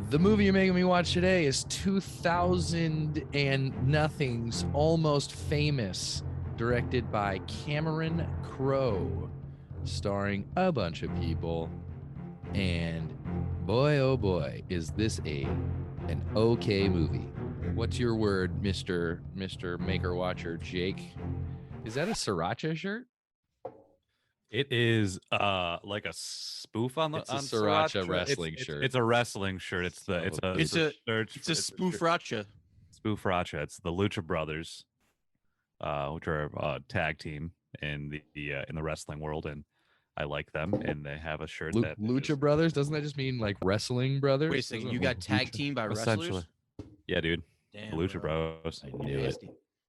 The movie you're making me watch today is 2000 and nothing's Almost Famous, directed by Cameron Crowe, starring a bunch of people. And boy, oh boy, is this an okay movie. What's your word, Mr. Maker Watcher Jake? Is that a Sriracha shirt? It is like a spoof on the It's a Sriracha wrestling shirt. It's a wrestling shirt. It's a spoofracha. Spoofracha. It's the Lucha Brothers, which are a tag team in the wrestling world, and I like them. And they have a shirt that Lucha Brothers. Doesn't that just mean like wrestling brothers? Wait a second, you got tag team by wrestlers? Yeah, dude. Damn, The Lucha Bros. I knew it.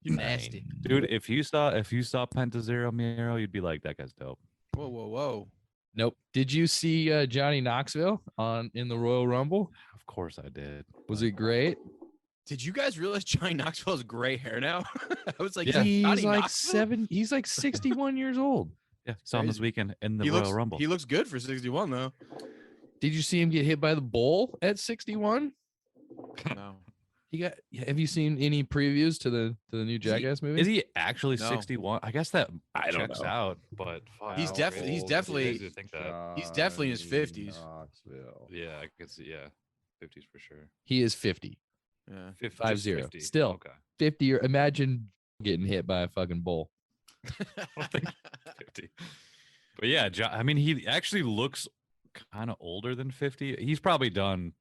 You nasty. Dude, if you saw Penta Zero Miro, you'd be like, that guy's dope. Whoa. Nope. Did you see Johnny Knoxville in the Royal Rumble? Of course I did. Was it great? Did you guys realize Johnny Knoxville has gray hair now? I was like, Yeah. He's Johnny like Knoxville? He's like 61 years old. Yeah, saw him this weekend in the He Royal looks, Rumble. He looks good for 61 though. Did you see him get hit by the bull at 61? No. Have you seen any previews to the new Jackass movie? Is he actually No. 61? I guess that I don't checks know. out, but fuck. He's definitely Crazy to think that. He's definitely in his 50s. Knoxville. Yeah, I could see. Yeah, 50s for sure. He is 50. Yeah. 50, 50. 50. Still. Okay. 50 or imagine getting hit by a fucking bull. I don't think 50. But yeah, I mean, he actually looks kind of older than 50. He's probably done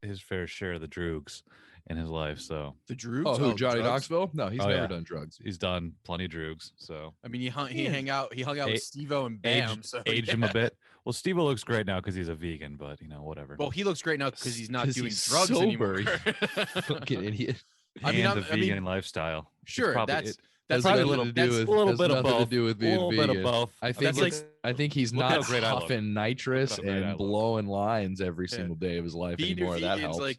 his fair share of the droogs in his life. So The Drew? Oh, who, Johnny Knoxville? No, he's Oh, never yeah. done drugs. he's done plenty of droogs. So I mean, he hung out with Steve-O and Bam. aged him a bit. Well, Steve looks great now because he's a vegan, but whatever. Well, he looks great now because he's not 'Cause doing he's drugs sober. anymore. Fucking idiot. I mean, and the vegan lifestyle. It's Sure, probably- that's Has probably a nothing little to do with- a little has bit of nothing both. to do with a being little bit vegan. of both. I think That's I think he's look how not great I look. huffing nitrous Look how great I and look. blowing lines every Yeah. single day of his life being anymore. a That vegan's helps.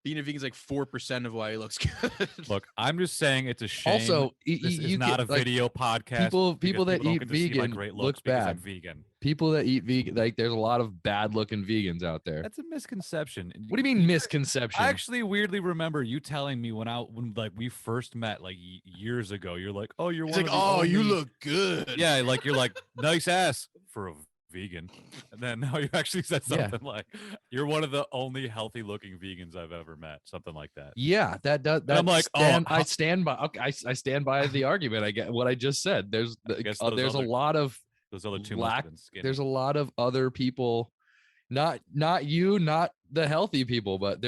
being a vegan's like 4% of why he looks good. Look, I'm just saying it's a shame. Also, this is you not get, a like, video podcast. people because that don't eat get to see my vegan great look looks because I'm bad. vegan. People that eat vegan, like there's a lot of bad looking vegans out there. That's a misconception. What do you mean misconception? I actually weirdly remember you telling me when like we first met like years ago. You're like, oh, you're He's one like, of the oh, you only-" look good. Yeah, like you're like nice ass for a vegan, and then now you actually said Yeah. something like you're one of the only healthy looking vegans I've ever met. Something like that. Yeah, that does. I'm like, I stand by. Okay, I stand by the argument. I get what I just said. There's guess those there's a other- lot of Those other two Lack- must have been skinny. there's a lot of other people, not you, not the healthy people, but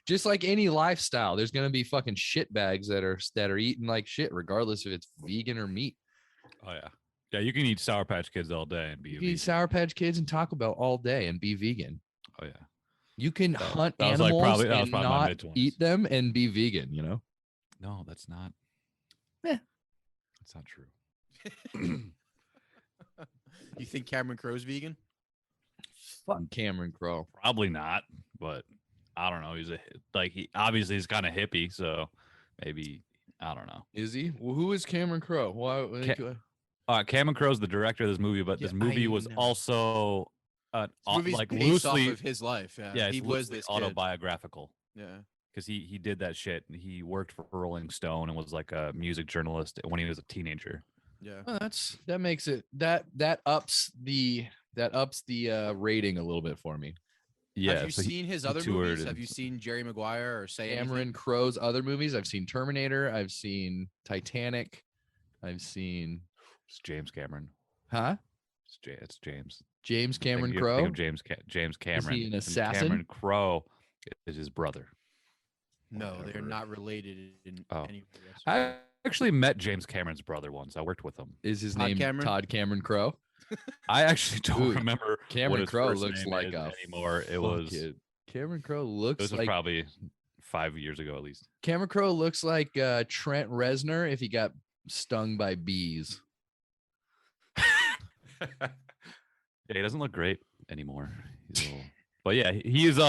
just like any lifestyle, there's gonna be fucking shit bags that are eating like shit, regardless if it's vegan or meat. Oh yeah, yeah. You can eat Sour Patch Kids all day and be. You a can eat vegan. Sour Patch Kids and Taco Bell all day and be vegan. Oh yeah. You can hunt that was like animals that was and probably my not mid-20s. eat them and be vegan. You know. No, that's not. Eh. That's not true. You think Cameron Crowe's vegan? Fuck Cameron Crowe. Probably not, but I don't know. He obviously is kind of hippie, so maybe I don't know. Is he? Well, who is Cameron Crowe? Why? Cameron Crowe's the director of this movie, but Yeah, this movie I was know. also This movie's like based loosely, off of his life. Yeah, yeah, he it's was loosely this kid. autobiographical Yeah. because he did that shit. And he worked for Rolling Stone and was like a music journalist when he was a teenager. Yeah. Well, that makes it that ups the rating a little bit for me. Yeah, Have you so he- seen his he other toured movies? Have and you seen Jerry Maguire or Say Cameron Anything? Crowe's other movies, I've seen Terminator, I've seen Titanic, I've seen it's James Cameron. It's James. James Cameron Think Crowe. of James Cameron. an And assassin? Cameron Crowe is his brother. No, they're Whatever. not related in Oh. any way. I actually met James Cameron's brother once. I worked with him. Is his Todd name Cameron? Todd Cameron Crowe? I actually don't Ooh, remember Cameron what his Crowe first looks name like is a anymore. It was Cameron Crowe this looks was like probably 5 years ago at least. Cameron Crowe looks like Trent Reznor if he got stung by bees. Yeah, he doesn't look great anymore. He's a little... But yeah, he is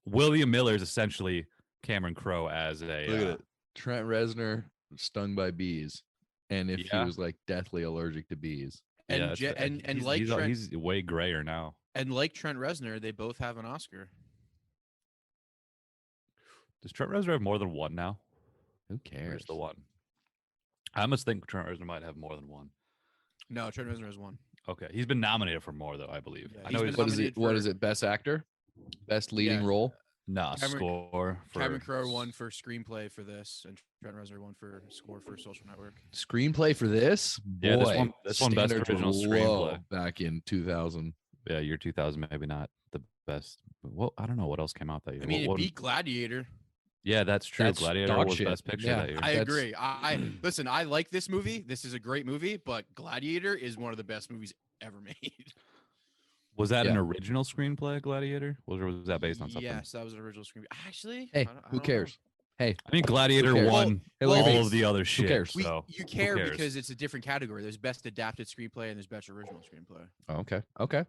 William Miller is essentially Cameron Crowe as a Look at it. Trent Reznor stung by bees. And if Yeah. he was like deathly allergic to bees. And yeah, Je- and he's, like he's, Trent, he's way grayer now. and like Trent Reznor, they both have an Oscar. Does Trent Reznor have more than one now? Who Where's cares? the one? I must think Trent Reznor might have more than one. No, Trent Reznor has one. Okay, he's been nominated for more though, I believe. Yeah, I he's know been he's What is it? nominated What for- is it? Best actor, best leading Yeah. role. Cameron- score for Cameron Crowe won for screenplay for this, and Trent Reznor won for score for Social Network. Screenplay for this. Yeah, this Boy, one- this one best standards were original low screenplay. back in 2000. Yeah, year 2000, maybe not the best. But well, I don't know what else came out that year. I mean, What- it beat Gladiator. yeah, that's true. That's Gladiator dog was shit. best picture Yeah. that year. I That's- agree. I listen. I like this movie. This is a great movie, but Gladiator is one of the best movies ever made. Was that an Yeah. original screenplay, Gladiator? Or was that based on something? Yes, that was an original screenplay. Actually, Hey, I don't who know. cares? Hey, I mean, Gladiator cares? won Hey, look at all me. of the other shit. cares? So You who care cares? because it's a different category. There's best adapted screenplay and there's best original screenplay. okay.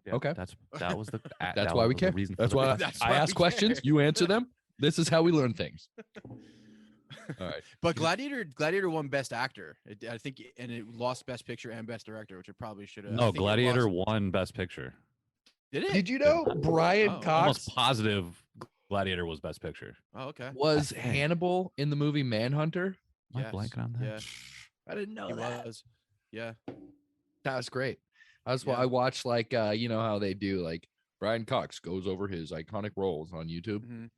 Yeah, Okay. that was the That's why we care. The reason for That's the why pick. That's I why ask we questions. care. You answer them. This is how we learn things. All right. But Gladiator won best actor. I think, and it lost best picture and best director, which it probably should have. No, Gladiator won best picture. Did it? Did you know Brian Oh, Cox Almost positive Gladiator was best picture. Oh, okay. was I think. Hannibal in the movie Manhunter? Am I Yes. blanking on that? Yeah, I didn't know he that. was. Yeah. That was great. That's Yeah. why I watched like you know how they do like Brian Cox goes over his iconic roles on YouTube. Mhm.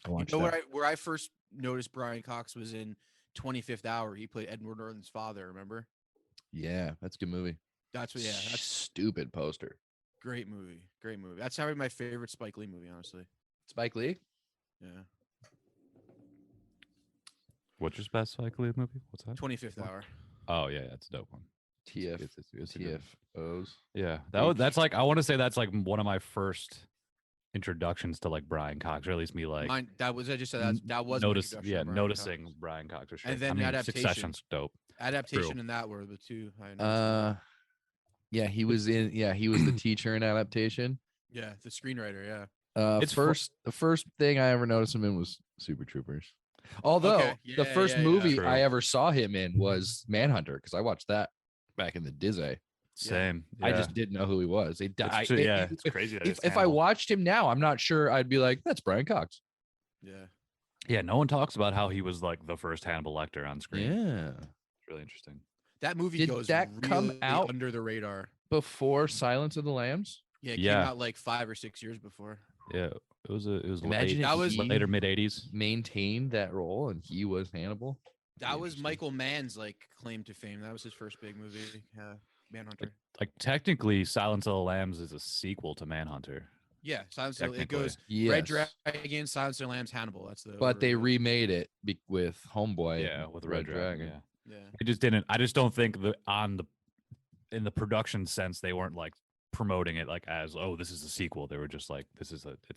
I You watched know that. where I first noticed Brian Cox was in 25th Hour. He played Edward Norton's father. Remember? Yeah, that's a good movie. That's what. Yeah, that's Stupid poster. great movie. Great movie. That's probably my favorite Spike Lee movie, honestly. Spike Lee. Yeah. What's your best Spike Lee movie? What's that? 25th Hour. Oh yeah, that's a dope one. TF It's a good one. TFOs. Yeah, that's like I want to say that's like one of my first introductions to like Brian Cox, or at least me like Mine. That was. I just said that was my notice. introduction to Yeah, Brian noticing Cox. Brian Cox for sure. And then I mean, adaptation. Succession's dope. Adaptation and that were the two. I noticed. Yeah, he was in. Yeah, he was the teacher in adaptation. Yeah, the screenwriter. Yeah. It's fu- The first thing I ever noticed him in was Super Troopers. Although Okay, the yeah, first yeah, yeah. movie True. I ever saw him in was Manhunter because I watched that back in the Disney. Same. I yeah. just didn't know who he was. He It's died. true, yeah, it's crazy. That If it's I Hannibal. watched him now, I'm not sure I'd be like, that's Brian Cox. Yeah. Yeah, no one talks about how he was like the first Hannibal Lecter on screen. Yeah. It's really interesting. That movie Did goes that come really out? under the radar. Before Silence of the Lambs. Yeah, it Yeah. came out like 5 or 6 years before. Yeah, it was Imagine late, if That was- he later mid '80s. maintained that role and he was Hannibal. That was Interesting. Michael Mann's like claim to fame. That was his first big movie, Manhunter. Like technically, Silence of the Lambs is a sequel to Manhunter. Yeah, Silence of the it Technically. goes Yes. Red Dragon, Silence of the Lambs, Hannibal. That's the. But they order. remade it with Homeboy. Yeah, with Red Dragon. Yeah. Yeah. I just didn't. I just don't think in the production sense they weren't like promoting it like as this is a sequel. They were just like it's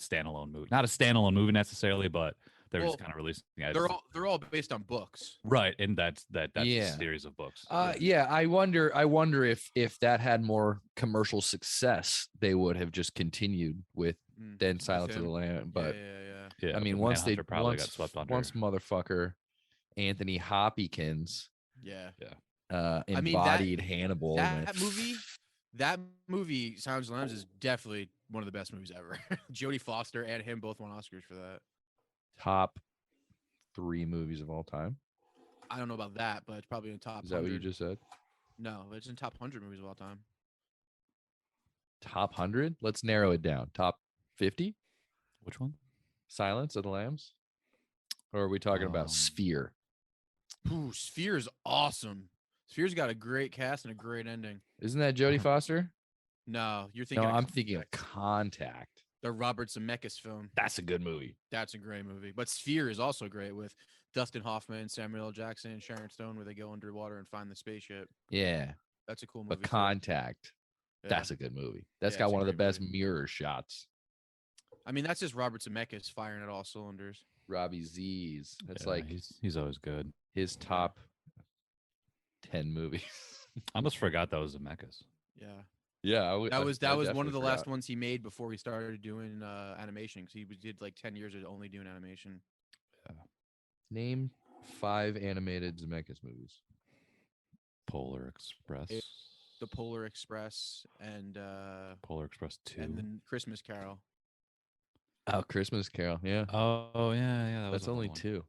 standalone movie, not a standalone movie necessarily, but they were just Well, kind of releasing it. They're all based on books. Right, and that's Yeah. a series of books. Yeah, I wonder if that had more commercial success, they would have just continued with Mm, then with Silence of him. the Lamb. But yeah. Yeah, I mean, but once Manhunter probably got swept under. once motherfucker Anthony Hopkins Yeah. embodied mean, Hannibal. That movie, Silence of the Lambs, is definitely one of the best movies ever. Jodie Foster and him both won Oscars for that. Top 3 movies of all time. I don't know about that, but it's probably in top. Is that what you 100. just said? No, it's in top 100 movies of all time. Top 100? Let's narrow it down. Top 50? Which one? Silence of the Lambs? Or are we talking about Um, Sphere? Ooh, Sphere is awesome. Sphere's got a great cast and a great ending. Isn't that Jodie Foster? No, you're No, thinking. I'm thinking of Contact. the Robert Zemeckis film. That's a good movie. That's a great movie. But Sphere is also great with Dustin Hoffman, Samuel L. Jackson, and Sharon Stone, where they go underwater and find the spaceship. Yeah, That's a cool movie. but too. Contact. Yeah. That's a good movie. That's Yeah, got it's a one of the great best movie. mirror shots. I mean, that's just Robert Zemeckis firing at all cylinders. Robbie Z's. That's Yeah, like he's always good. his top 10 movies. I almost forgot that was Zemeckis. Yeah, Yeah, that was one of the last ones he made before he started doing animation. Because did like 10 years of only doing animation. Name 5 animated Zemeckis movies. Polar Express. The Polar Express and Polar Express 2. then Christmas Carol. Oh, Christmas Carol. Yeah, Oh yeah. That was that's the only one. 2.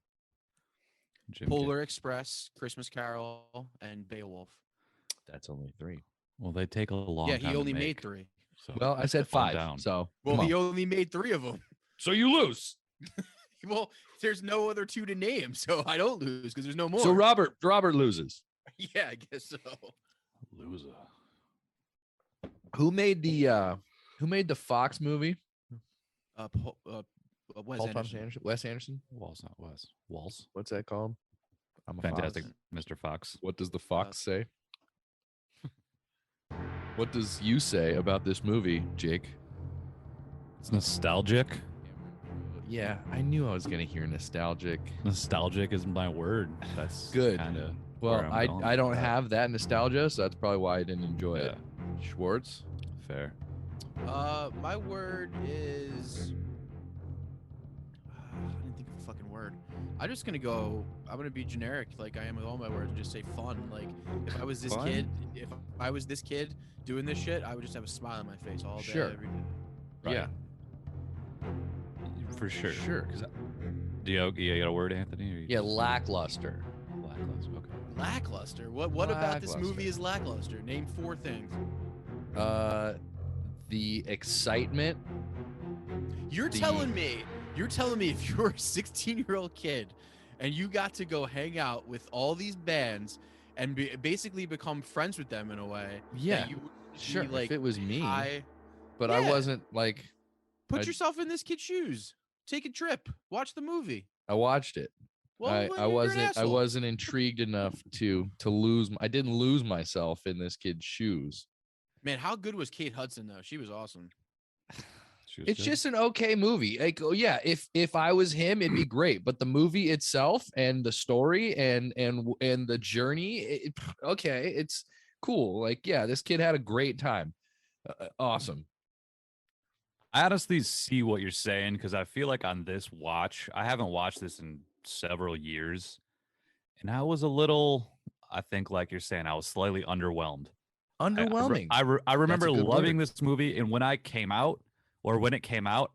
Jim Polar Express, Christmas Carol, and Beowulf. That's only 3. Well, they take a long Yeah, time he only to made make. 3. So Well, I said calm 5. down. So Well, come he on. only made 3 of them. So you lose. Well, there's no other 2 to name, so I don't lose because there's no more. So Robert loses. Yeah, I guess so. Loser. Who made the Fox movie? Wes Paul Thomas Anderson. Anderson. Wes Anderson. Walls, not Wes. Walls. What's that called? I'm a Fantastic, Fox. Mr. Fox. What does the Fox say? What does you say about this movie, Jake? It's nostalgic. Yeah, I knew I was gonna hear nostalgic. Nostalgic is my word. That's Good. Kind of. Well, I don't have that nostalgia, so that's probably why I didn't enjoy it. Schwartz. Fair. My word is. I didn't think of a fucking word. I'm just gonna go. I'm gonna be generic, like I am with all my words, and just say fun. Like if I was this Fun? kid, if I was this kid doing this shit, I would just have a smile on my face all day, Sure. every day. Right. Yeah. For sure. Sure. 'Cause do you got a word, Anthony? Or you Yeah, just- lackluster. Lackluster. Okay. Lackluster. What about this Lackluster. movie is lackluster? Name 4 things. The excitement. You're The- telling me if you're a 16-year-old kid and you got to go hang out with all these bands and basically become friends with them in a way. that Yeah, you would be, sure. Like, if it was me, high- but I Yeah. wasn't like. Put I'd- yourself in this kid's shoes. Take a trip. Watch the movie. I watched it. Well, I then you're an wasn't. I asshole. wasn't intrigued enough to lose. I didn't lose myself in this kid's shoes. Man, how good was Kate Hudson though? She was awesome. She was It's good. just an okay movie. Like, oh yeah, if I was him, it'd be great. But the movie itself and the story and the journey, okay, it's cool. Like, yeah, this kid had a great time. Awesome. I honestly see what you're saying because I feel like on this watch, I haven't watched this in several years, and I was a little. I think, like you're saying, I was slightly underwhelmed. Underwhelming. I remember good loving word. this movie, and when it came out,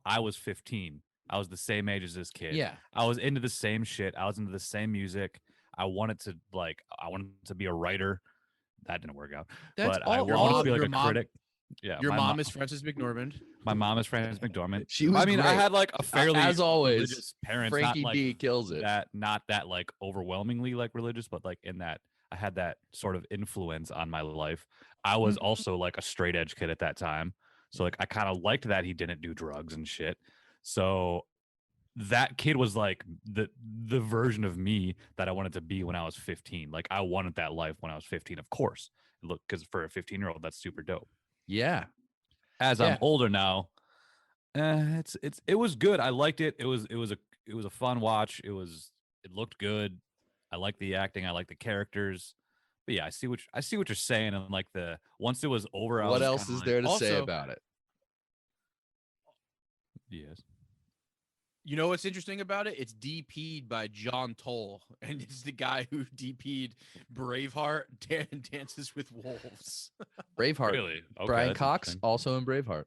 I was 15. I was the same age as this kid. Yeah. I was into the same shit. I was into the same music. I wanted to be a writer. That didn't work out. That's but I all- wanted all- to be like your a mom- critic. Yeah. Your my mom is Frances McDormand. My mom is Frances McDormand. She was I mean, I great. had like a fairly as always. religious parents. Frankie not like D kills it. not that like overwhelmingly like religious, but like in that I had that sort of influence on my life. I was Mm-hmm. also like a straight edge kid at that time. So like I kind of liked that he didn't do drugs and shit. So that kid was like the version of me that I wanted to be when I was 15. Like I wanted that life when I was 15, of course. Look, because for a 15-year-old, that's super dope. Yeah. As Yeah. I'm older now, it was good. I liked it. It was a fun watch. It looked good. I like the acting. I like the characters. But yeah, I see what you're saying. And like once it was over, I What was else kinda is like, there to say also- about it? Yes. You know what's interesting about it? It's DP'd by John Toll, and it's the guy who DP'd Braveheart and Dances with Wolves. Braveheart. Really? Okay, Brian that's Cox, interesting. also in Braveheart.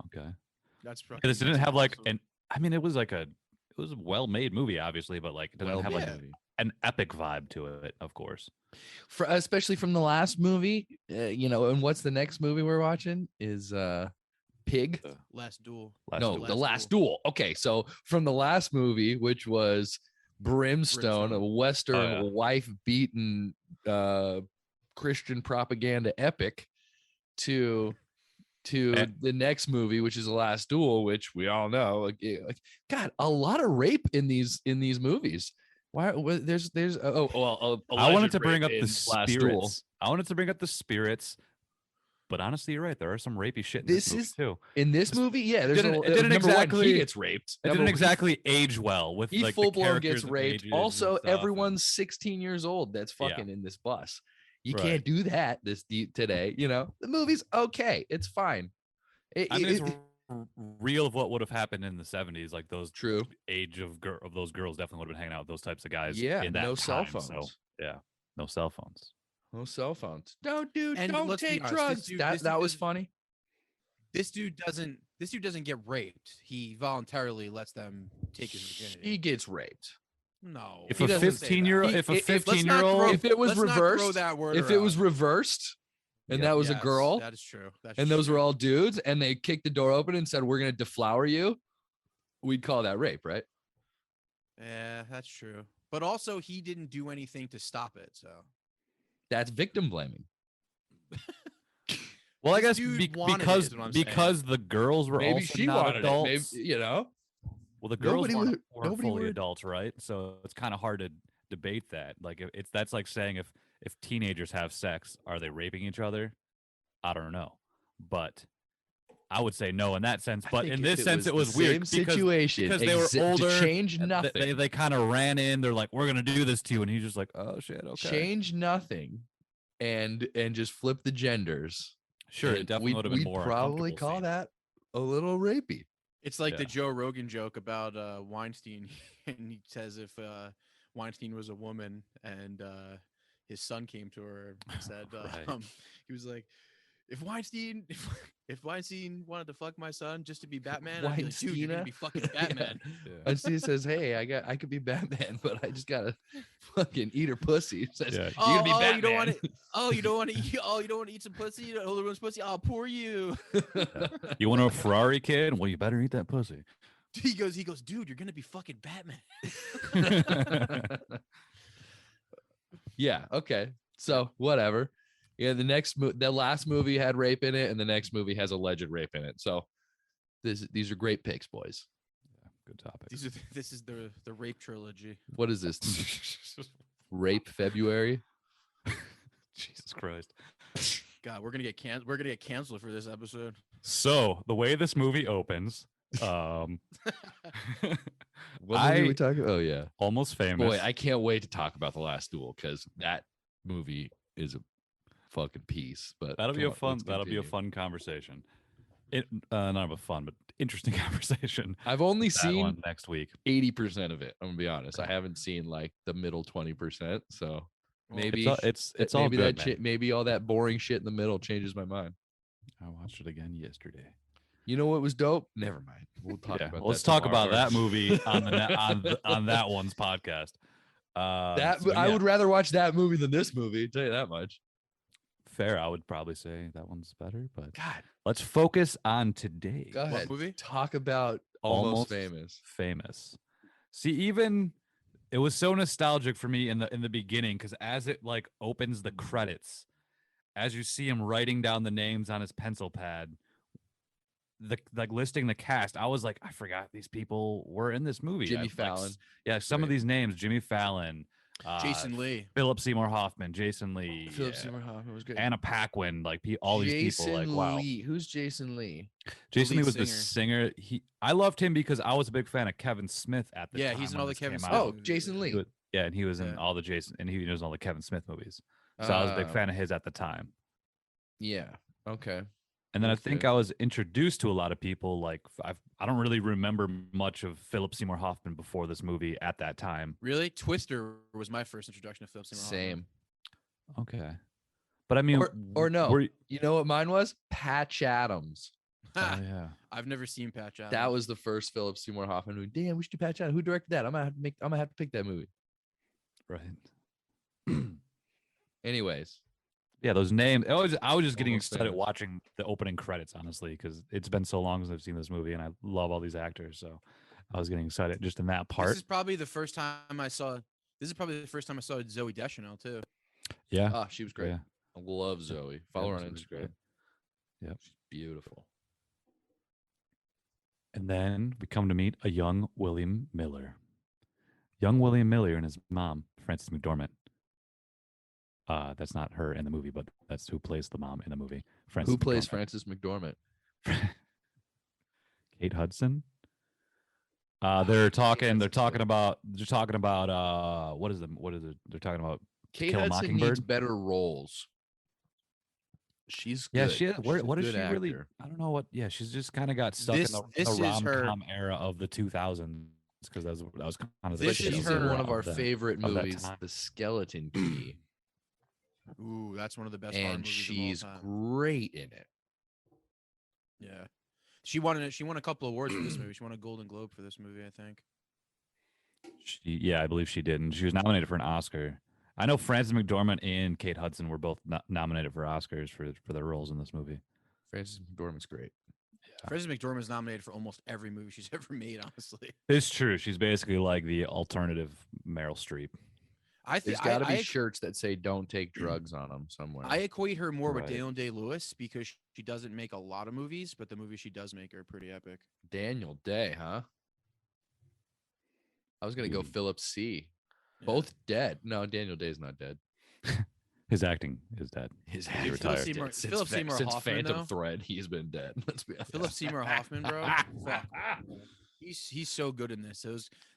Okay. That's Because it didn't have like I mean, it was a well-made movie, obviously, but like it doesn't have like made. an epic vibe to it, of course. Especially from the last movie, and what's the next movie we're watching is Pig. Last Duel. The Last Duel. Okay, so from the last movie, which was Brimstone, a Western wife-beaten Christian propaganda epic, to the next movie, which is The Last Duel, which we all know, God, a lot of rape in these movies. Why? There's I wanted to bring up the Last Duel. spirits. I wanted to bring up the spirits. But honestly, you're right. There are some rapey shit in this movie too. In this movie, yeah. There's didn't- a, it didn't number one, exactly- he gets raped. It didn't exactly age well with He like full the blown characters gets and raped. ages Also, and stuff, and- everyone's 16 years old that's Yeah. fucking in this bus. You Right. can't do that this deep today. The movie's okay. It's fine. I mean, it's real of what would have happened in the 70s. Like those true. age of those girls definitely would have been hanging out with those types of guys. Yeah, in that no cell time, so, phones. yeah, no cell phones. No cell phones. Don't And don't let's be take honest, drugs. this That dude was funny. This dude this dude doesn't get raped. He voluntarily lets them take his virginity. He gets raped. No. If he a doesn't say that. 15-year-old, if a If- 15-year-old, If it was let's not throw reversed, that word if it was around. reversed, and Yeah. that was a Yes, girl, that is true. That's and those true. were all dudes, and they kicked the door open and said, "We're gonna deflower you," we'd call that rape, right? Yeah, that's true. But also, he didn't do anything to stop it. So That's victim blaming. well, I This guess dude wanted it, because is what I'm saying. because the girls were Maybe also she not wanted adults. it. Maybe, you know, Well, the girls Nobody weren't would- nobody fully would- adults, right? So it's kind of hard to debate that. Like, it's that's like saying if teenagers have sex, are they raping each other? I don't know, but I would say no in that sense. I But think in if this sense, it was the weird same because situation they were to older. change and nothing. They kind of ran in. They're like, "We're gonna do this to you," and he's just like, "Oh shit, okay." Change nothing, and just flip the genders. Sure, and it definitely would have been we'd more. probably uncomfortable call scene. that a little rapey. it's like the Yeah. Joe Rogan joke about Weinstein, and he says if Weinstein was a woman and his son came to her and said, Right. he was like, if Weinstein wanted to fuck my son just to be Batman, I'd be like, dude, you're gonna Weinstina? be fucking Batman. Yeah. Weinstein says, "Hey, I could be Batman, but I just gotta fucking eat her pussy." Says, Yeah. "You're gonna be Batman." you don't want to. Oh, you don't want to eat. Oh, you don't want to eat some pussy. You don't hold everyone's pussy. Oh, poor you. You want a Ferrari, kid? Well, you better eat that pussy. He goes, dude, you're gonna be fucking Batman. Yeah. Okay. So whatever. Yeah. The last movie had rape in it, and the next movie has alleged rape in it. So these are great picks, boys. Good topic. This is the rape trilogy. What is this? Rape February? Jesus Christ. God, we're gonna get canceled for this episode. So the way this movie opens, What movie are we talking? Oh yeah. Almost Famous. Boy, I can't wait to talk about The Last Duel because that movie is a fucking piece. But that'll be come a on, fun. let's That'll be a continue. fun conversation. It not a fun, but interesting conversation. I've only That seen one next week. 80% of it. I'm gonna be honest. I haven't seen like the middle 20%. So maybe It's all maybe good, that man. maybe all that boring shit in the middle changes my mind. I watched it again yesterday. You know what was dope? Never mind. We'll talk Yeah, about. let's that talk about tomorrow. that movie on the on that one's podcast. That So, I yeah, would rather watch that movie than this movie. Tell you that much. fair. I would probably say that one's better, but God, let's focus on today. go ahead. movie? Talk about Almost Famous. Famous. See, even it was so nostalgic for me in the beginning because as it like opens the credits, as you see him writing down the names on his pencil pad, like listing the cast, I was like, I forgot these people were in this movie. Jimmy Like, Fallon. yeah, some of Right. these names: Jimmy Fallon, Jason Lee. Philip Seymour Hoffman, Jason Lee, Philip yeah, Seymour Hoffman was great. Anna Paquin, like all these people. Like, wow. Lee. Who's Jason Lee? Jason Lee lead was the singer. singer. I loved him because I was a big fan of Kevin Smith at the Yeah, time. he's in when all the this Kevin came Smith out. Oh, Jason He Lee. was- yeah, and he was in Yeah. all the Jason, and he was in all the Kevin Smith movies. So I was a big fan of his at the time. Yeah. Okay. And then I Okay. think I was introduced to a lot of people. Like I don't really remember much of Philip Seymour Hoffman before this movie at that time. Really? Twister was my first introduction to Philip Seymour Hoffman. Same. Okay, but I mean, Or no. were you- You know what mine was? Patch Adams. oh, yeah. I've never seen Patch Adams. That was the first Philip Seymour Hoffman movie. Damn, we should do Patch Adams. Who directed that? I'm gonna have to pick that movie. Right. Anyways, Yeah, those names. I was just getting Almost excited Famous. watching the opening credits, honestly, because it's been so long since I've seen this movie, and I love all these actors. So I was getting excited just in that part. This is probably the first time I saw. This is probably the first time I saw Zoe Deschanel too. Yeah. oh, she was great. Yeah. I love Zoe. Follow her on Zoe's great. Instagram. Yep. She's beautiful. And then we come to meet a young William Miller. Young William Miller and his mom, Frances McDormand. That's not her in the movie, but that's who plays the mom in the movie. Frances Who plays McDormand. Frances McDormand? Kate Hudson. They're talking Hudson. about what is it? They're talking about Kate Kill a Hudson needs Mockingbird? better roles. She's good. Yeah, she is. She's What a is she good really? actor. I don't know what. Yeah, she's just kind of got stuck This- in this the is her- rom-com era of the 2000s because that was kind of the This But shit is she's of in her- one of our that. favorite of that movies, time. The Skeleton Key, Ooh, that's one of the best. horror and movies she's of all time. great in it. Yeah, She won a couple awards for this movie. She won a Golden Globe for this movie, I think. Yeah, I believe she did, and she was nominated for an Oscar. I know Frances McDormand and Kate Hudson were both nominated for Oscars for their roles in this movie. Frances McDormand's great. Frances McDormand is nominated for almost every movie she's ever made. Honestly, It's true. She's basically like the alternative Meryl Streep. I There's think got to be shirts that say "Don't take drugs" on them somewhere. I equate her more with Right. Daniel Day-Lewis because she doesn't make a lot of movies, but the movies she does make are pretty epic. Daniel Day, huh? I was gonna go Philip C. Yeah. Both dead. No, Daniel Day's not dead. His acting is dead. His He acting retired. is dead. Philip Since Seymour since Hoffman, Phantom though? Thread, he's been dead. Let's be honest. Philip Seymour Hoffman, bro. Fuck. He's so good in this.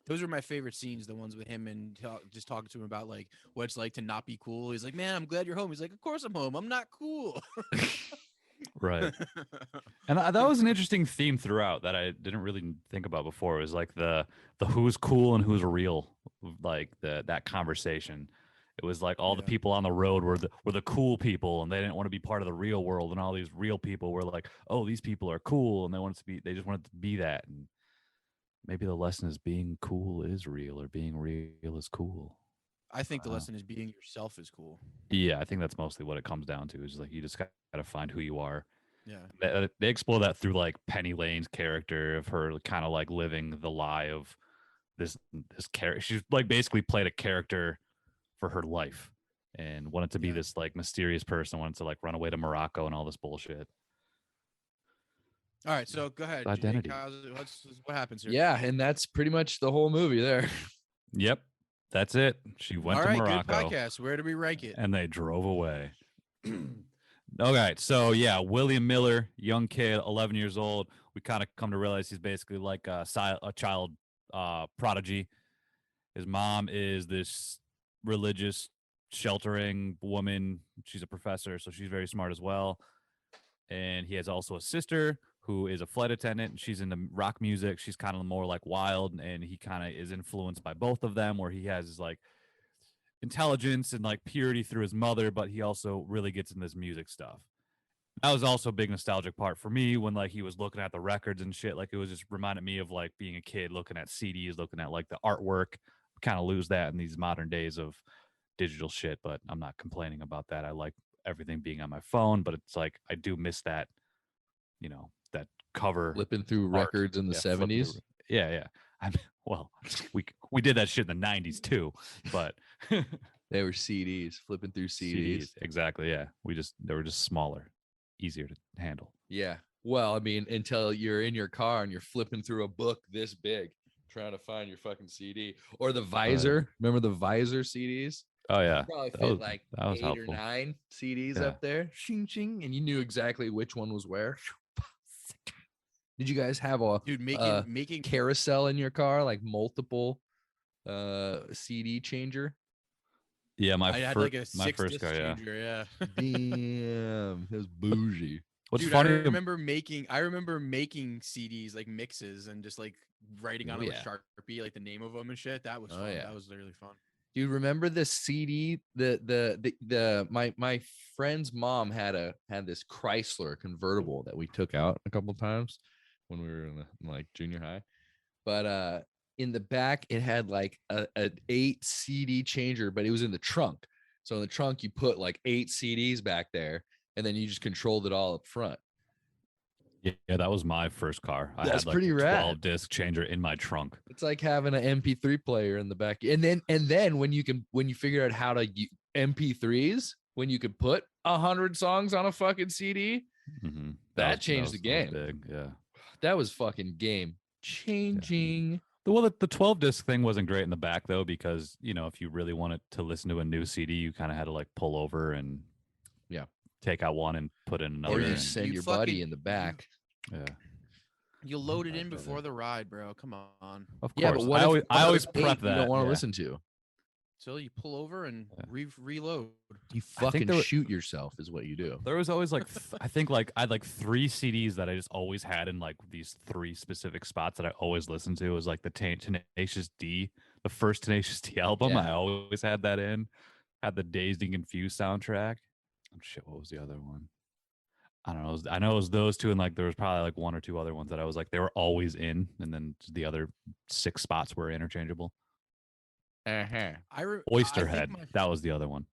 Those are my favorite scenes. The ones with him and just talking to him about like what it's like to not be cool. He's like, "Man, I'm glad you're home." He's like, "Of course I'm home. I'm not cool." Right. And that was an interesting theme throughout that I didn't really think about before. It was like the who's cool and who's real, like that conversation. It was like all the Yeah. people on the road were the cool people, and they didn't want to be part of the real world. And all these real people were like, oh, these people are cool, and they just wanted to be that. And maybe the lesson is being cool is real, or being real is cool. I think the Wow. lesson is being yourself is cool. Yeah, I think that's mostly what it comes down to. Is like you just got to find who you are. Yeah. They explore that through like Penny Lane's character of her kind of like living the lie of this character. She's like basically played a character for her life and wanted to be Yeah. this like mysterious person, wanted to like run away to Morocco and all this bullshit. All right, so go ahead. Jake. Identity. What happens here? Yeah, and that's pretty much the whole movie there. Yep, that's it. She went All to right, Morocco good podcast. Where do we rank it? and they drove away. Okay, so yeah, William Miller, young kid, 11 years old. We kind of come to realize he's basically like a child prodigy. His mom is this religious, sheltering woman. She's a professor, so she's very smart as well. And he has also a sister who is a flight attendant, and she's into rock music. She's kind of more like wild, and he kind of is influenced by both of them, where he has like intelligence and like purity through his mother, but he also really gets in this music stuff. That was also a big nostalgic part for me when like he was looking at the records and shit. Like it was just reminded me of like being a kid looking at CDs, looking at like the artwork. Kind of lose that in these modern days of digital shit, but I'm not complaining about that. I like everything being on my phone, but it's like I do miss that, you know, that cover Flipping through art. records in the flipping 70s. through- Yeah. Well, we did that shit in the 90s too, but They were CDs, flipping through CDs. exactly. Yeah, they were just smaller, easier to handle. Yeah. Well, I mean, until you're in your car and you're flipping through a book this big, trying to find your fucking CD or the Visor. Remember the Visor CDs? Oh yeah, Probably that fit was- like that was 8 helpful. or 9 CDs Yeah. up there. Shing, shing, and you knew exactly which one was where. Did you guys have a Dude, making carousel in your car, like multiple CD changer? Yeah, I had like a my 6 first disc car. Yeah. changer, yeah. Damn, it was bougie. What's Dude, funny? I remember making CDs like mixes and just like writing on Oh, them yeah. with Sharpie like the name of them and shit. That was Oh, fun. yeah. That was really fun. Dude, remember the CD? My friend's mom had this Chrysler convertible that we took out a couple times when we were in like junior high. But in the back, it had like an 8 CD changer, but it was in the trunk. So in the trunk, you put like 8 CDs back there, and then you just controlled it all up front. Yeah, that was my first car. I That's had like pretty a rad. 12 disc changer in my trunk. It's like having an MP3 player in the back. And then when you figure out how to MP3s, when you could put 100 songs on a fucking CD, Mm-hmm. That changed the game. Big, yeah. that was fucking game changing. Well, the 12 disc thing wasn't great in the back though, because you know if you really wanted to listen to a new CD, you kind of had to like pull over and take out one and put in another. Or you yeah. and- send You your buddy fucking- in the back. yeah, You load it I'd in rather- before the ride, bro. Come on. of course. Yeah, but what I if, always, what I if always there's prep tape that. you don't want to yeah. listen to? So you pull over and Yeah. reload. You I think fucking there were- shoot yourself is what you do. There was always like I think like I had like 3 CDs that I just always had in like these 3 specific spots that I always listened to. It was like the Tenacious D, the first Tenacious D album. Yeah. I always had that in. Had the Dazed and Confused soundtrack. Oh shit, what was the other one? I don't know. I know it was those two, and like there was probably like one or two other ones that I was like they were always in, and then the other 6 spots were interchangeable. Uh-huh. Oyster I think Head, that was the other one.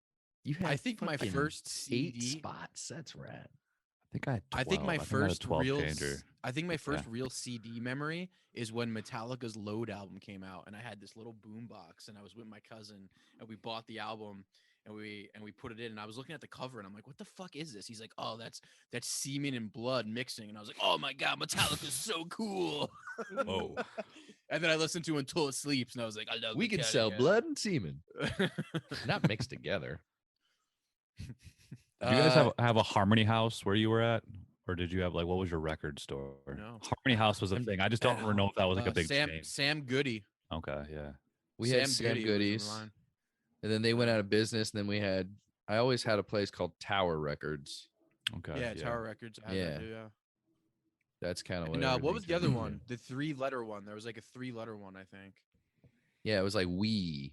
You had I think my fucking first 8 CD spots. That's rad. I think I had 12. I think my I had a first 12 real changer. I think my first Yeah. real CD memory is when Metallica's Load album came out, and I had this little boom box, and I was with my cousin, and we bought the album, and we put it in, and I was looking at the cover, and I'm like, what the fuck is this? He's like, oh, that's semen and blood mixing, and I was like, oh my god, Metallica's so cool. Whoa. And then I listened to Until It Sleeps, and I was like, I love We can sell Metallica. blood and semen, not mixed together. Did you guys have a Harmony House where you were at? Or did you have like what was your record store? No. Harmony House was a thing. I just don't know if that was like a big Sam chain. Sam Goody. Okay, yeah. We had Sam was Goodies, online. and then they went out of business. And then I always had a place called Tower Records. Okay. Yeah, Tower Records. I had that too, yeah. That's kind of what. And what was the other everything one? The 3-letter one. There was like a 3-letter one, I think. Yeah, it was like we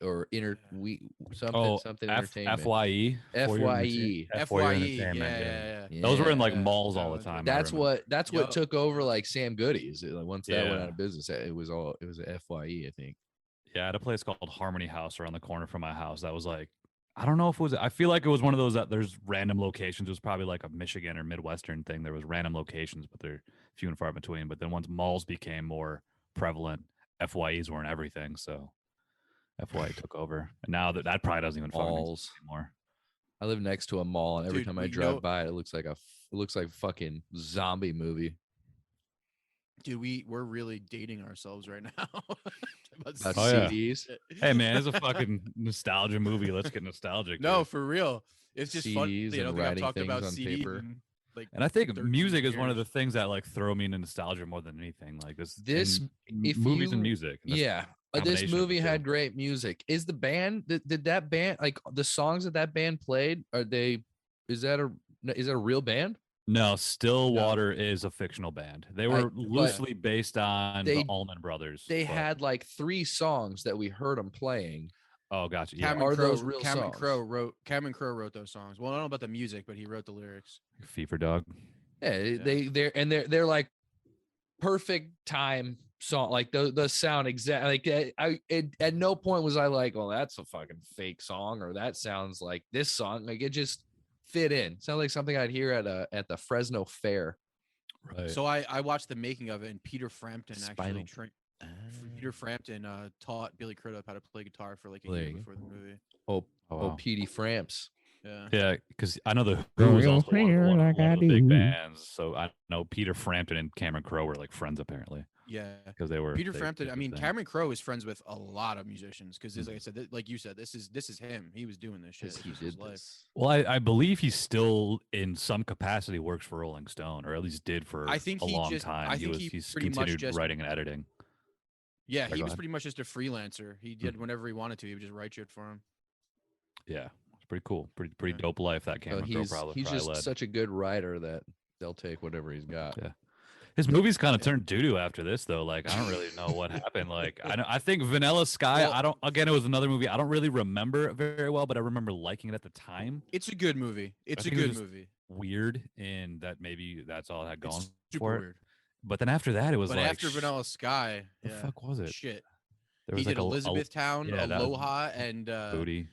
or inter Yeah. we something Oh, something entertainment. FYE. FYE. Yeah. Those were in like Yeah. malls all That the was time. I That's remember. what Yup. took over like Sam Goodies. Like once that went Yeah. out of business, it was a FYE, I think. Yeah, I had a place called Harmony House around the corner from my house. That was like, I don't know if it was. I feel like it was one of those that there's random locations. It was probably like a Michigan or Midwestern thing. There was random locations, but they're few and far between. But then once malls became more prevalent, FYEs weren't everything. So FYE took over, and now that probably doesn't even fucking Malls. exist anymore. I live next to a mall, and every Dude, time I we drive know- by it, it looks like a fucking zombie movie. Dude, we're really dating ourselves right now. About Oh, yeah. CDs. Hey man, it's a fucking nostalgia movie. Let's get nostalgic. No, here. for real. It's just fun. CDs You know, and think I've writing talked about things on CDs paper. in, like, And I think 13 music is one of the years. things that like throw me into nostalgia more than anything. Like this, If movies you- and music. and that's Yeah, this combination of the movie two. had great music. Is the band did that band like the songs that band played? Is that a real band? No, Stillwater is a fictional band. They were but loosely based on they- the Allman Brothers. They but- had like 3 songs that we heard them playing. Oh, gotcha. Yeah, Cameron Are Crowe, those real Cameron songs? Crowe wrote those songs. Well, I don't know about the music, but he wrote the lyrics. Fever Dog. Yeah, they're like perfect time song. Like the sound exact. Like at no point was I like, well, that's a fucking fake song, or that sounds like this song. Like it just fit in. Sounds like something I'd hear at the Fresno Fair. Right. So I watched the making of it, and Peter Frampton Spinal- Peter Frampton taught Billy Crudup how to play guitar for like a There year you go. before the movie. Oh, wow. Petey Framps. Yeah. Yeah, because I know the Grow Who was your also one hair of like I the big do. bands. So I know Peter Frampton and Cameron Crowe were like friends apparently Yeah. because they were Peter they Frampton. did I the mean, thing. Cameron Crowe is friends with a lot of musicians because, Mm. like I said, like you said, this is him. He was doing this shit. Because he This was his did life. this. Well, I believe he still in some capacity works for Rolling Stone, or at least did for I think a he long just- time. I think He's pretty much continued just- writing and editing. Yeah, Go he was ahead. pretty much just a freelancer. He did whenever he wanted to. He would just write shit for him. Yeah, it's pretty cool. Pretty Yeah. dope life that So Cameron Crowe he's probably just led. such a good writer that they'll take whatever he's got. Yeah. His movies kind of turned doo-doo after this, though. Like, I don't really know what happened. Like, I think Vanilla Sky. Well- Again, it was another movie. I don't really remember it very well, but I remember liking it at the time. It's a good movie. It's a think it was good just movie. Weird, and that maybe that's all it had going It's super for it. weird. But then after that, it was But like, after Vanilla Sky, the yeah, fuck was it? shit. There He was did like Elizabethtown, yeah, that was- Aloha, and Booty.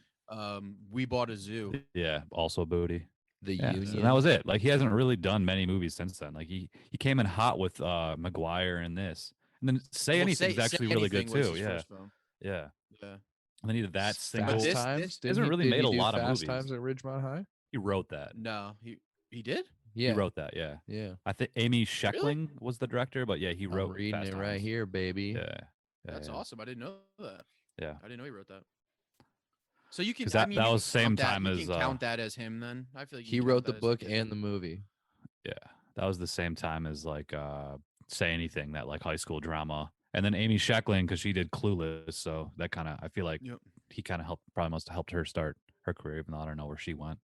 We Bought a Zoo. Yeah, also Booty. The Yeah, Union. so that was it. Like he hasn't really done many movies since then. Like he came in hot with McGuire and this, and then Say Well, Anything's actually really good Anything was too. his Yeah, first film. yeah. Yeah. And then he did that Fast single. this- Times. he hasn't really did made he a do lot of Fast movies. Times at Ridgemont High. He wrote that. No, he did. Yeah, He wrote that. Yeah, yeah. I think Amy Sheckling was the director, but yeah, he I'm wrote. reading Fast it right Times. here, baby. Yeah, That's yeah. awesome. I didn't know that. Yeah. I didn't know he wrote that. So you can. 'Cause I that- mean, that you was can same count that- time you as, can count that as him. Then I feel like you He can wrote count the that as book him. and the movie. Yeah, that was the same time as like Say Anything, that like high school drama, and then Amy Sheckling because she did Clueless, so that kind of I feel like Yep. he kind of probably must have helped her start her career, even though I don't know where she went.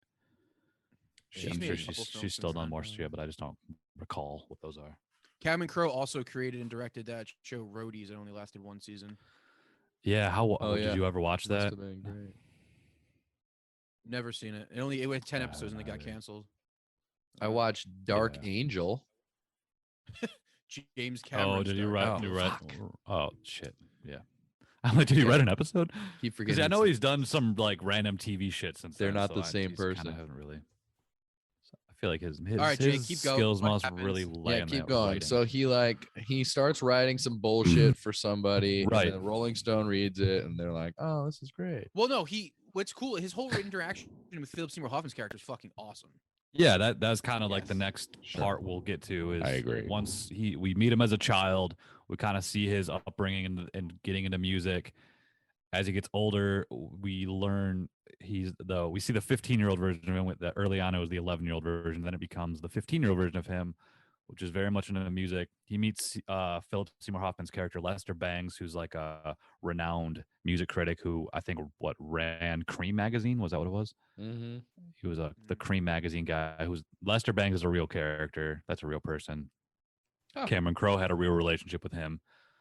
She's I'm made sure a couple she's films still since done then, more yeah. shit, but I just don't recall what those are. Cameron Crowe also created and directed that show Roadies. It only lasted one season. Yeah, Oh, did yeah. you ever watch Must that? have been great. Never seen it. It went 10 I episodes and it got haven't either. canceled. I watched Dark Yeah. Angel. James Cameron. Oh, did you star. write? Oh, You read? fuck. Oh shit. Yeah. I'm like, did you write an episode? Keep Because forgetting. I know he's done some like random TV shit since They're then, not so the same Kind person. of haven't really. So I feel like his All right, Jake, his keep going. skills What must happens? really lay Yeah, in keep that going. writing. So he starts writing some bullshit for somebody, Right. and then Rolling Stone reads it, and they're like, "Oh, this is great." Well, no, what's cool, his whole interaction with Philip Seymour Hoffman's character is fucking awesome. Yeah, that's kind of like the Yes. next Sure. part we'll get to. Is I agree. Once we meet him as a child, we kind of see his upbringing and getting into music. As he gets older, we learn we see the 15-year-old version of him. With that early on, it was the 11-year-old version. Then it becomes the 15-year-old version of him, which is very much into music. He meets Philip Seymour Hoffman's character Lester Bangs, who's like a renowned music critic who I think ran Cream magazine. Was that what it was? Mm-hmm. He was the Cream magazine guy. Lester Bangs is a real character. That's a real person. Oh. Cameron Crowe had a real relationship with him,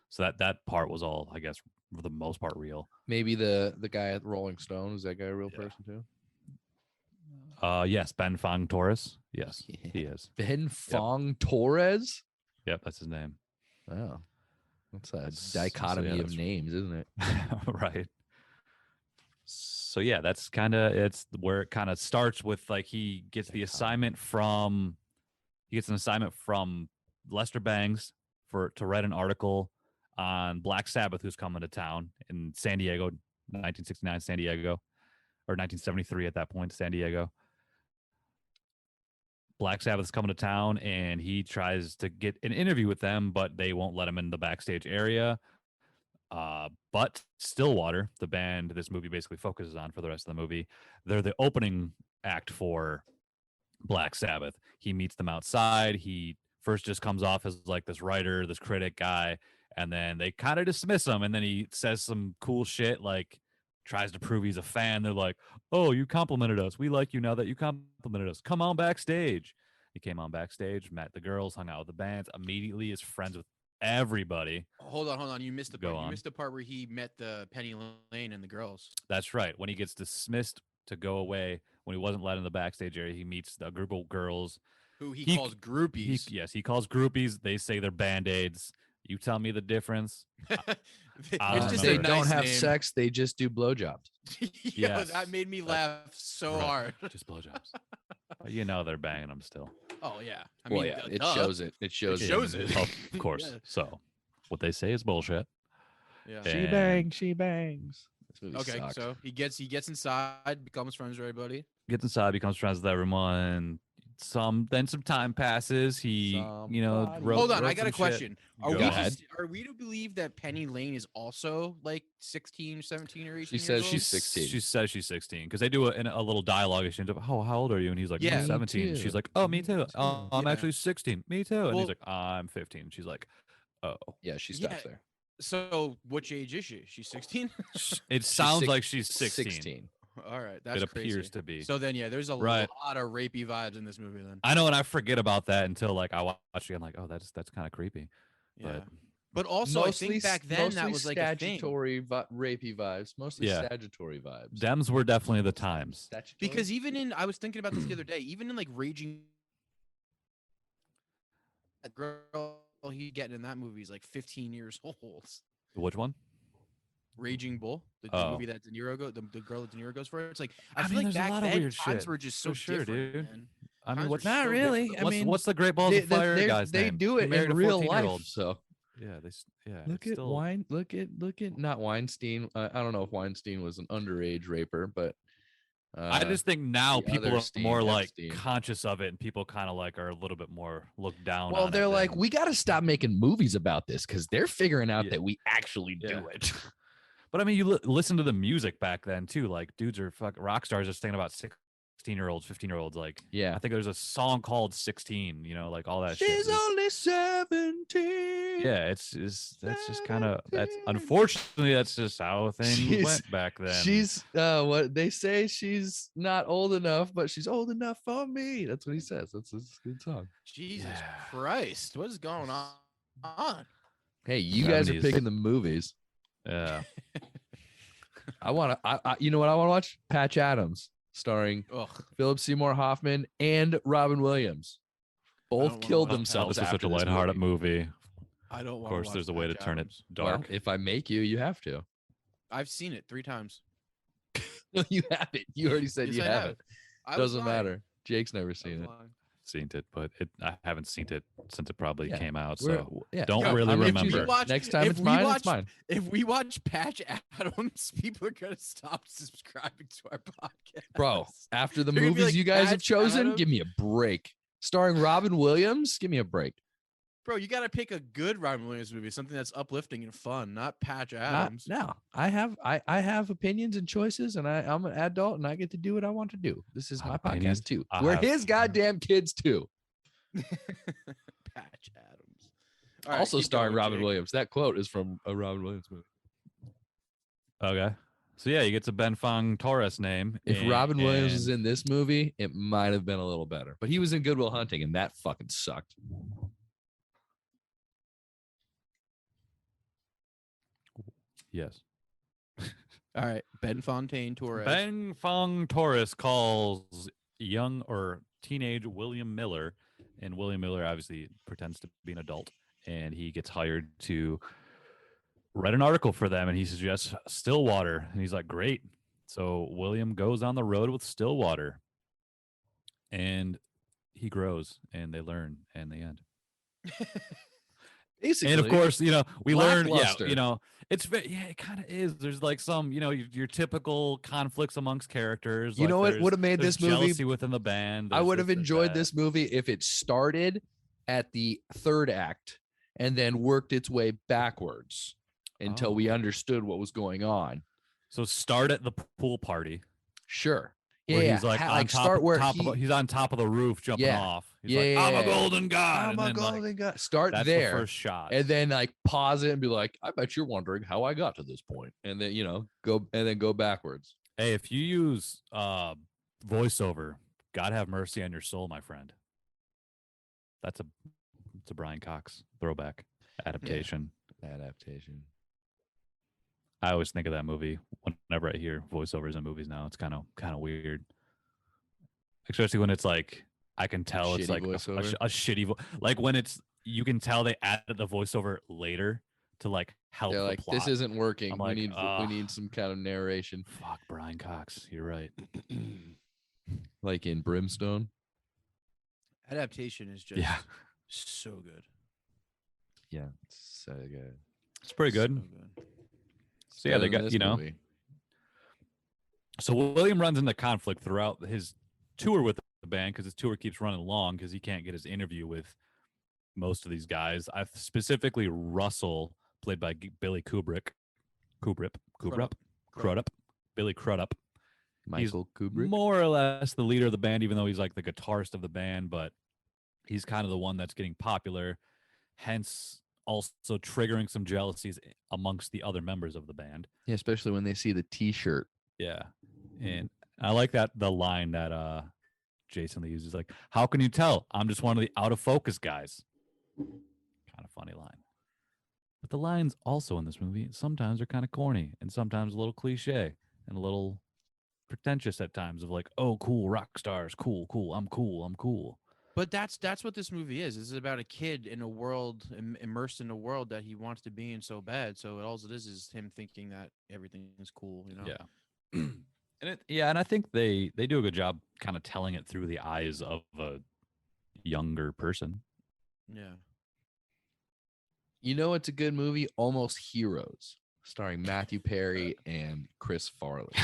so that part was all, I guess, for the most part, real. Maybe the guy at Rolling Stone, is that guy a real Yeah. person too? Yes, Ben Fong Torres. Yes, Yeah. he is. Ben Fong Torres. Yep, that's his name. Wow, that's a So, dichotomy yeah, of that's- names, isn't it? Right. So yeah, that's it's where it kind of starts with, like, he gets an assignment from Lester Bangs to write an article on Black Sabbath, who's coming to town in San Diego, 1969 San Diego, or 1973 at that point, San Diego. Black Sabbath's coming to town, and he tries to get an interview with them, but they won't let him in the backstage area. But Stillwater, the band this movie basically focuses on for the rest of the movie, they're the opening act for Black Sabbath. He meets them outside. He first just comes off as like this writer, this critic guy, and then they kind of dismiss him, and then he says some cool shit, like tries to prove he's a fan. They're like, "Oh, you complimented us. We like you now that you complimented us. Come on backstage." He came on backstage, met the girls, hung out with the bands, immediately is friends with everybody. Hold on. You missed the Go part. on. You missed the part where he met the Penny Lane and the girls. That's right. When he gets dismissed to go away, when he wasn't let in the backstage area, he meets a group of girls Who he calls groupies. He calls groupies. They say they're band-aids. You tell me the difference. It's just they don't have sex; they just do blowjobs. Yes. That made me laugh so hard. Just blowjobs. You know they're banging them still. Oh yeah. I Well, mean, yeah, it duh. shows it. It shows it. Of course. Yeah. So what they say is bullshit. Yeah. She She And- bangs. She bangs. This movie Okay, sucks. so he gets inside, becomes friends with everybody. Gets inside, becomes friends with everyone. Then some time passes. He, Somebody- Hold on, wrote I got a some shit. question. Are Go we ahead. are we to believe that Penny Lane is also like 16, 17, or 18 She years says old? she's 16. She says she's 16 because they do a little dialogue exchange of, "Oh, how old are you?" And he's like, Yeah. "I'm Me 17." too. She's like, "Oh, me too. Me too. I'm Yeah. actually 16. Me too." And Well- he's like, "I'm 15." She's like, "Oh." Yeah, she stops Yeah. there. So which age is she? She's 16? It sounds six- like she's 16. 16. All right, that's It crazy. appears to be. So then, yeah, there's a Right. lot of rapey vibes in this movie. Then, I know, and I forget about that until like I watch it. I'm like, "Oh, that's kind of creepy." yeah. But But also, I think back then that mostly was like a thing statutory rapey vibes. Mostly Yeah. statutory vibes. Dems were definitely the times. Statutory? because even I was thinking about this the other day. Even in like Raging, that girl he getting in that movie is like 15 years old. Which one? Raging Bull, the Oh. movie that De Niro the girl that De Niro goes for. It's like I, I feel mean, like there's a back lot of then weird times shit. were just so For sure, different, dude. man. I mean, Times what's were Not so really. different. I mean, what's the Great Balls of Fire guy's they name? do He it married in a real 14-year-old. life. So Yeah, yeah. look it's at still- Look at not Weinstein. I don't know if Weinstein was an underage raper, but I just think now the people other are Stein, more like Epstein. conscious of it, and people kind of like are a little bit more looked down. well, on they're it like, than- we got to stop making movies about this because they're figuring out Yeah. that we actually do Yeah. it. But I mean, you listen to the music back then too. Like dudes are rock stars just thinking about 16-year-olds, 15-year-olds. Like Yeah. I think there's a song called 16. You know, like all that shit. She's is- only 17. Yeah, it's that's just kind of unfortunately that's just how things She's- went back then. She's what they say, she's not old enough, but she's old enough for me. That's what he says. That's a good song. Jesus Yeah. Christ, what is going on? Hey, you guys are 70s. picking the movies. Yeah. I want to. I you know what I want to watch? Patch Adams. starring Ugh. Philip Seymour Hoffman and Robin Williams. Both wanna killed watch themselves This is after such a this lighthearted movie. movie. I don't Of want. course, there's a way to turn it Well, dark. if I make you, you have to. I've seen it 3 times. No, you haven't. You already said Yes, you I haven't. I was Doesn't lying. matter. Jake's never I was seen it. lying. Seen it, but I haven't seen it since it probably Yeah, came out. We're- So yeah, don't Yo, really I'm gonna remember. choose it. Next time if it's we mine, watch- it's mine. If we watch Patch Adams, people are gonna stop subscribing to our podcast. Bro, after the They're gonna be movies like, you guys have Patch chosen, give Adams? me a break. Starring Robin Williams, give me a break. Bro, you gotta pick a good Robin Williams movie, something that's uplifting and fun, not Patch Not, Adams. no, I have opinions and choices, and I'm an adult, and I get to do what I want to do. This is I my have opinions. podcast too. I We're have- his goddamn kids too. Patch Adams. All right, Also keep starring going, Robin Jake. Williams. That quote is from a Robin Williams movie. Okay. So yeah, he gets a Ben Fong Torres name. If Robin Williams was and- in this movie, it might have been a little better. But he was in Good Will Hunting, and that fucking sucked. Yes. All right, Ben Fontaine Torres. Ben Fong Torres calls young or teenage William Miller, and William Miller obviously pretends to be an adult, and he gets hired to write an article for them, and he suggests Stillwater, and he's like, great. So William goes on the road with Stillwater, and he grows, and they learn, and they end. Basically, And of course, we learn, lackluster. it's it kind of is. There's like some, your typical conflicts amongst characters. You know what there's- would have made there's this movie? jealousy within the band. I there's would have this, there's enjoyed that. this movie if it started at the third act and then worked its way backwards until we Oh. understood what was going on. So start at the pool party Sure. where Yeah, he's like ha- on like top, start where he's on top of the roof jumping Yeah. off. He's Yeah, like, yeah, I'm yeah. a golden god. I'm and a then, like, golden god. Start that's there. the first shot. And then like pause it and be like, I bet you're wondering how I got to this point. And then, go backwards. Hey, if you use voiceover, God have mercy on your soul, my friend. It's a Brian Cox throwback adaptation. Adaptation. I always think of that movie whenever I hear voiceovers in movies now. It's kind of weird, especially when it's like I can tell it's Shitty like voiceover? a shitty like when you can tell they added the voiceover later to like help They're the like, plot. this isn't working. I'm like, we "Ugh." need some kind of narration. Fuck Brian Cox. You're right. Like in Brimstone. Adaptation is just Yeah, so good. Yeah. So good. it's pretty good. So good. So yeah, they Better than got this movie. So William runs into conflict throughout his tour with the band because his tour keeps running long because he can't get his interview with most of these guys. I specifically Russell, played by Billy Crudup, Billy Crudup. Michael Kubrick. More or less the leader of the band, even though he's like the guitarist of the band, but he's kind of the one that's getting popular, hence also triggering some jealousies amongst the other members of the band. Yeah, especially when they see the T-shirt. Yeah. And I like the line that Jason Lee uses, like, how can you tell? I'm just one of the out of focus guys. Kind of funny line. But the lines also in this movie sometimes are kind of corny and sometimes a little cliche and a little pretentious at times of like, oh, cool, rock stars, cool, I'm cool. But that's what this movie is. This is about a kid in a world immersed in a world that he wants to be in so bad. So all it is him thinking that everything is cool. Yeah. And I think they do a good job kind of telling it through the eyes of a younger person. Yeah. You know, it's a good movie. Almost Heroes, starring Matthew Perry and Chris Farley.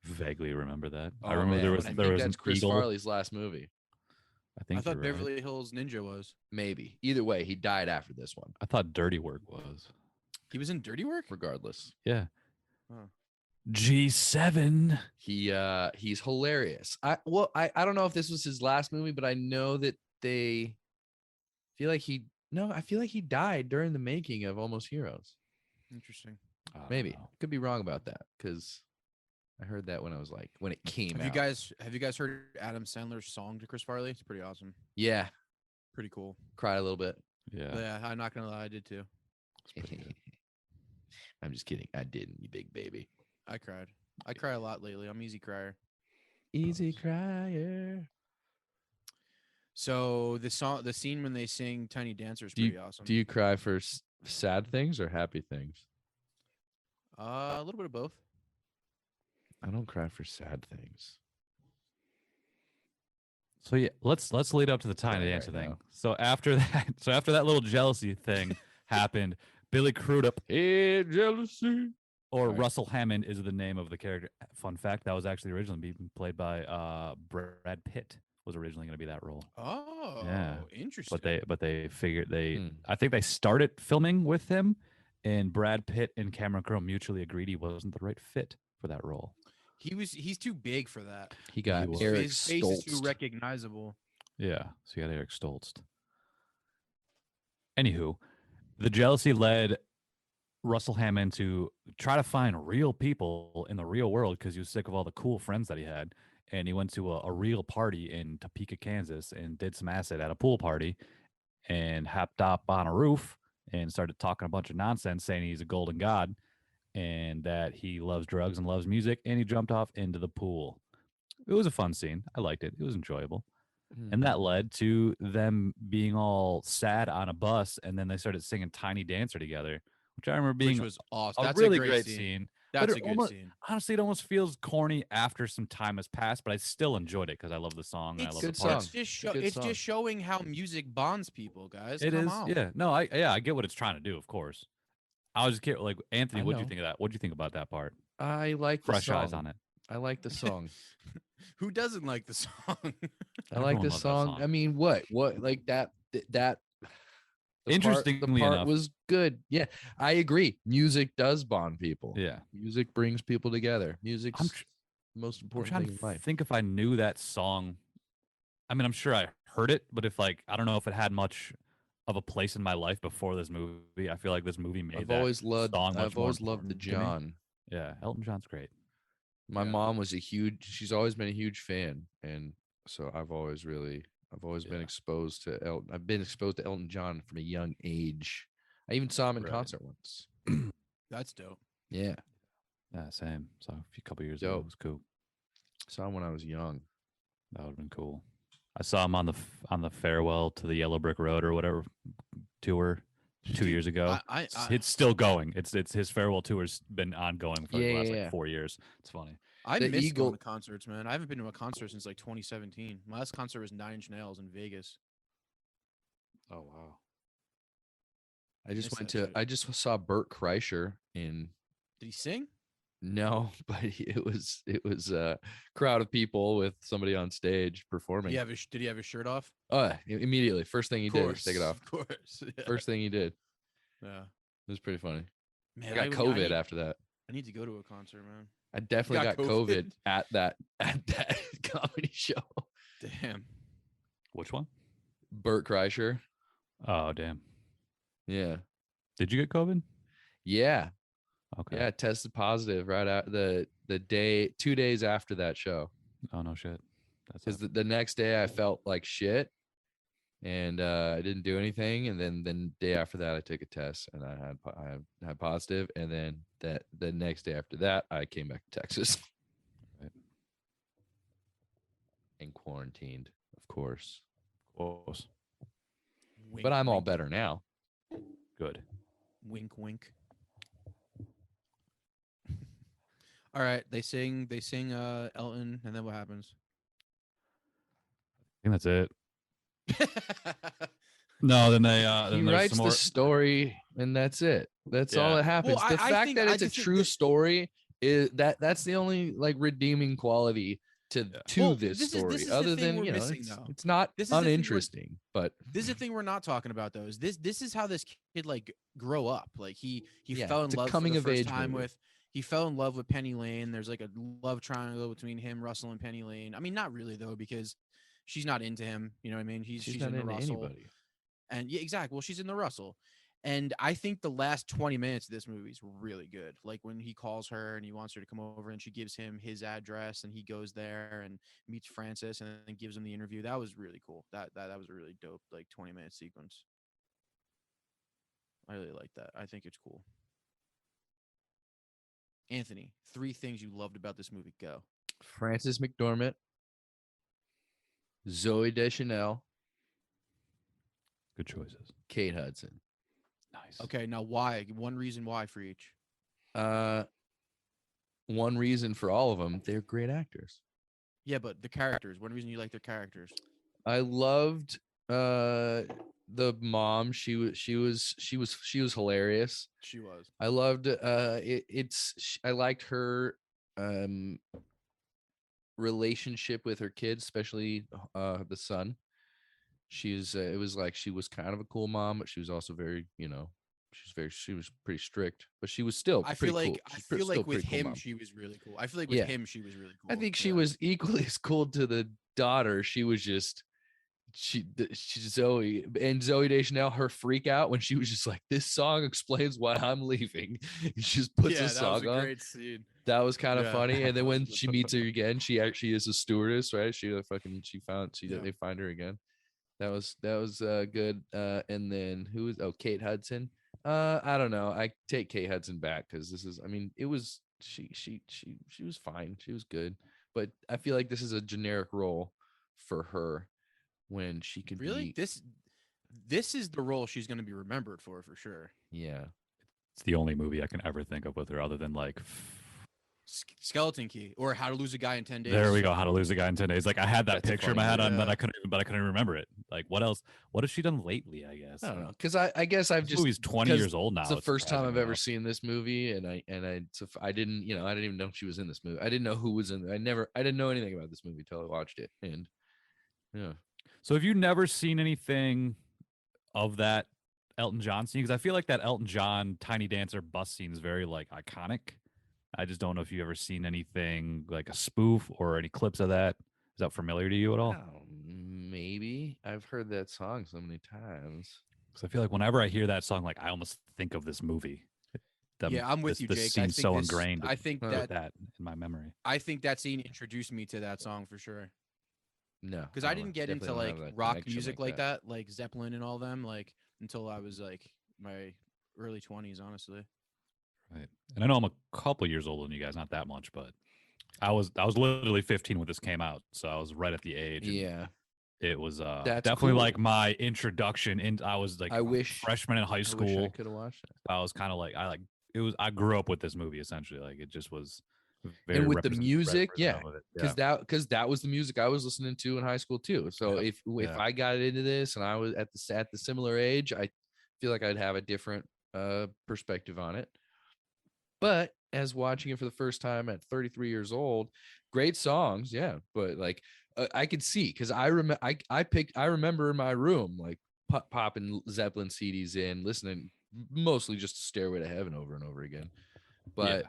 Vaguely remember that. I Oh, remember man, there was I there think was that's an Chris eagle. Farley's last movie. I I thought you're right. Beverly Hills Ninja was. Maybe. Either way, he died after this one. I thought Dirty Work was. He was in Dirty Work? Regardless, Yeah. Huh. G7. he's hilarious. I don't know if this was his last movie, but I know that I feel like he died during the making of Almost Heroes. Interesting. Maybe. Could be wrong about that because I heard that when it came Have out. you guys heard Adam Sandler's song to Chris Farley? It's pretty awesome. Yeah, Pretty cool. cried a little bit. Yeah. But yeah, I'm not gonna lie, I did too. It's pretty good. I'm just kidding. I didn't, you big baby. I cried. I cry a lot lately. I'm easy crier. Easy crier. So the scene when they sing "Tiny Dancer" is Do you pretty awesome. do you cry for sad things or happy things? A little bit of both. I don't cry for sad things. So yeah, let's lead up to the tiny Right dancer thing. now. So after that little jealousy thing happened, Billy Crudup Hey, jealousy. or Right. Russell Hammond is the name of the character. Fun fact, that was actually originally being played by Brad Pitt was originally going to be that role. Oh, interesting. But they figured Hmm. I think they started filming with him, and Brad Pitt and Cameron Crowe mutually agreed he wasn't the right fit for that role. He's too big for that. He got was. Eric His face is too Stoltz. recognizable. Yeah, so you got Eric Stoltz. Anywho, the jealousy led Russell Hammond to try to find real people in the real world because he was sick of all the cool friends that he had. And he went to a real party in Topeka, Kansas, and did some acid at a pool party and hopped up on a roof and started talking a bunch of nonsense, saying he's a golden god and that he loves drugs and loves music. And he jumped off into the pool. It was a fun scene. I liked it. It was enjoyable. And that led to them being all sad on a bus. And then they started singing Tiny Dancer together, which I remember being Which was awesome. a That's really a great scene. scene. But That's it a good almost- scene. Honestly, it almost feels corny after some time has passed, but I still enjoyed it because I love the song. And I love good the part. song. It's Good song. just showing how music bonds people, guys. It Come is, on. yeah. No, I get what it's trying to do, of course. I was just curious, like Anthony, I what do you know. think of that? What do you think about that part? I like the Fresh song. eyes on it. I like the song. Who doesn't like the song? I like Everyone the loves that song. song. I mean, what like that the Interestingly part enough- was good. Yeah, I agree. Music does bond people. Yeah. Music brings people together. Music's I'm tr- the most I'm important trying thing to in life. think if I knew that song. I mean, I'm sure I heard it, but if like I don't know if it had much of a place in my life before this movie. I feel like this movie made that song much I've more always loved the important to me. John. Yeah, Elton John's great. My Yeah. mom was she's always been a huge fan, and so I've always been Yeah. exposed to Elton. I've been exposed to Elton John from a young age. I even saw him in Right. concert once. That's dope. Yeah, Yeah, same. So a few couple years ago, Dope. it was cool. saw him when I was young. That would have been cool. I saw him on the farewell to the Yellow Brick Road or whatever tour 2 years ago. It's still going. It's his farewell tour's been ongoing for the last like 4 years. It's funny. I The miss Eagle- going to concerts, man. I haven't been to a concert since like 2017. My last concert was 9 Inch Nails in Vegas. Oh wow. I just saw Bert Kreischer in Did he sing? no, but it was a crowd of people with somebody on stage performing. Did he have his shirt off? Immediately. First thing he did was take it off. Of course. Yeah. First thing he did. Yeah. It was pretty funny. Man, I got COVID after that. I need to go to a concert, man. I definitely got got COVID COVID? at that comedy show. Damn. Which one? Bert Kreischer. Oh damn. Yeah. Did you get COVID? Yeah. Okay. Yeah. Tested positive right out the day, 2 days after that show. Oh no shit. That's Because the next day I felt like shit and I didn't do anything. And then the day after that, I took a test and I had positive. And then the next day after that, I came back to Texas. Right. And quarantined, of course. close. Wink, But I'm all wink, better now. Good. Wink, wink. All right, they sing Elton, and then what happens? I think that's it. No, then they He then there's writes some the more. story, and that's it. That's all Yeah. that happens. Well, The I fact think- that I it's a just think true that- story is that's the only like redeeming quality to Well, this this is- story. this is the Other thing than we're you know, missing, though. it's not This is the thing we're- uninteresting, but This is the thing we're not talking about, though. Is this is how this kid like grow up? Like he Yeah, fell in it's a love coming for of the first age time movie. with. He fell in love with Penny Lane. There's like a love triangle between him, Russell, and Penny Lane. I mean, not really though, because she's not into him. You know what I mean? She's she's not into into Russell. anybody. And yeah, exactly. Well, she's in the Russell. And I think the last 20 minutes of this movie is really good. Like when he calls her and he wants her to come over and she gives him his address and he goes there and meets Francis and then gives him the interview. That was really cool. That was a really dope, like 20-minute sequence. I really like that. I think it's cool. Anthony, 3 things you loved about this movie. Go. Frances McDormand, Zoe Deschanel, Good choices. Kate Hudson. Nice. Okay, now why? One reason why for each. One reason for all of them, they're great actors. Yeah, but the characters. One reason you like their characters. I loved the mom. She was hilarious. She was. I loved I liked her relationship with her kids, especially the son. It was like she was kind of a cool mom, but she was also very, she was pretty strict, but she was still I pretty feel like cool. I She's feel like still with pretty cool him mom. she was really cool. I feel like with Yeah. him she was really cool. I think she Yeah. was equally as cool to the daughter. She was just Zoe Deschanel, her freak out when she was just like, this song explains why I'm leaving. And she just puts Yeah, a that song was a on. great scene. That was kind of Yeah. funny. And then when she meets her again, she actually is a stewardess, right? Yeah. They find her again. That was good. And then who is Kate Hudson? I don't know. I take Kate Hudson back because it was she was fine. She was good. But I feel like this is a generic role for her when she could Really? be. This is the role she's going to be remembered for sure. Yeah. It's the only movie I can ever think of with her other than like Skeleton Key or How to Lose a Guy in 10 Days. There we go. How to Lose a Guy in 10 Days. Like I had that That's a picture in funny my head, movie. but I couldn't remember it. Like what else? What has she done lately? I guess. I don't know, because I guess I've This just movie's 20 'cause years old now. It's the first time I've surprisingly ever enough. seen this movie, and I didn't even know she was in this movie. I didn't know who was in. I didn't know anything about this movie until I watched it, and yeah. So have you never seen anything of that Elton John scene? Because I feel like that Elton John Tiny Dancer bus scene is very like iconic. I just don't know if you ever seen anything like a spoof or any clips of that. Is that familiar to you at all? Oh, maybe I've heard that song so many times. Because I feel like whenever I hear that song, like I almost think of this movie. Yeah, I'm with you, This Jake. I scene's think so this- ingrained. I think with that that in my memory. I think that scene introduced me to that song for sure. No, Because I didn't get into definitely like don't have that rock connection music like that, like Zeppelin and all them, like until I was like my early 20s, honestly. Right. And I know I'm a couple years older than you guys, not that much, but I was literally 15 when this came out, so I was right at the age. and Yeah, it was That's definitely cool. like my introduction. And I was like I wish freshman in high I wish I school. could have watched it. I was kind of like I grew up with this movie essentially. Like it just was very And with the represent- music, yeah, representative of it. because that was the music I was listening to in high school too. So Yeah, if yeah. I got into this and I was at the similar age, I feel like I'd have a different perspective on it. But as watching it for the first time at 33 years old, great songs, yeah. But like I could see because I remember in my room like popping Zeppelin CDs in, listening mostly just to Stairway to Heaven over and over again. But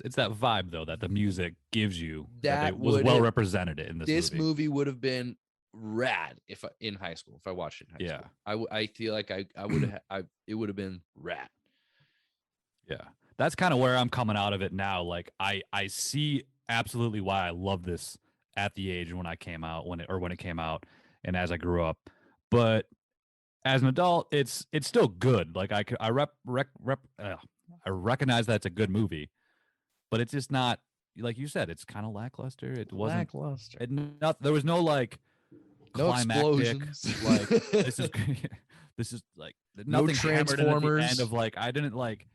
It's that vibe though that the music gives you That it was would well have- represented in this movie. movie would have been rad in high school if I watched it in high school. I feel like I would have it would have been rad. Yeah. That's kind of where I'm coming out of it now. Like I see absolutely why I love this at the age when it came out and as I grew up. But as an adult, it's still good. Like I recognize that it's a good movie, but it's just not like you said. It's kind of lackluster. It wasn't. Lackluster. There was no like No climactic. explosions. Like this is like No nothing hammered in at the Transformers. end of like I didn't like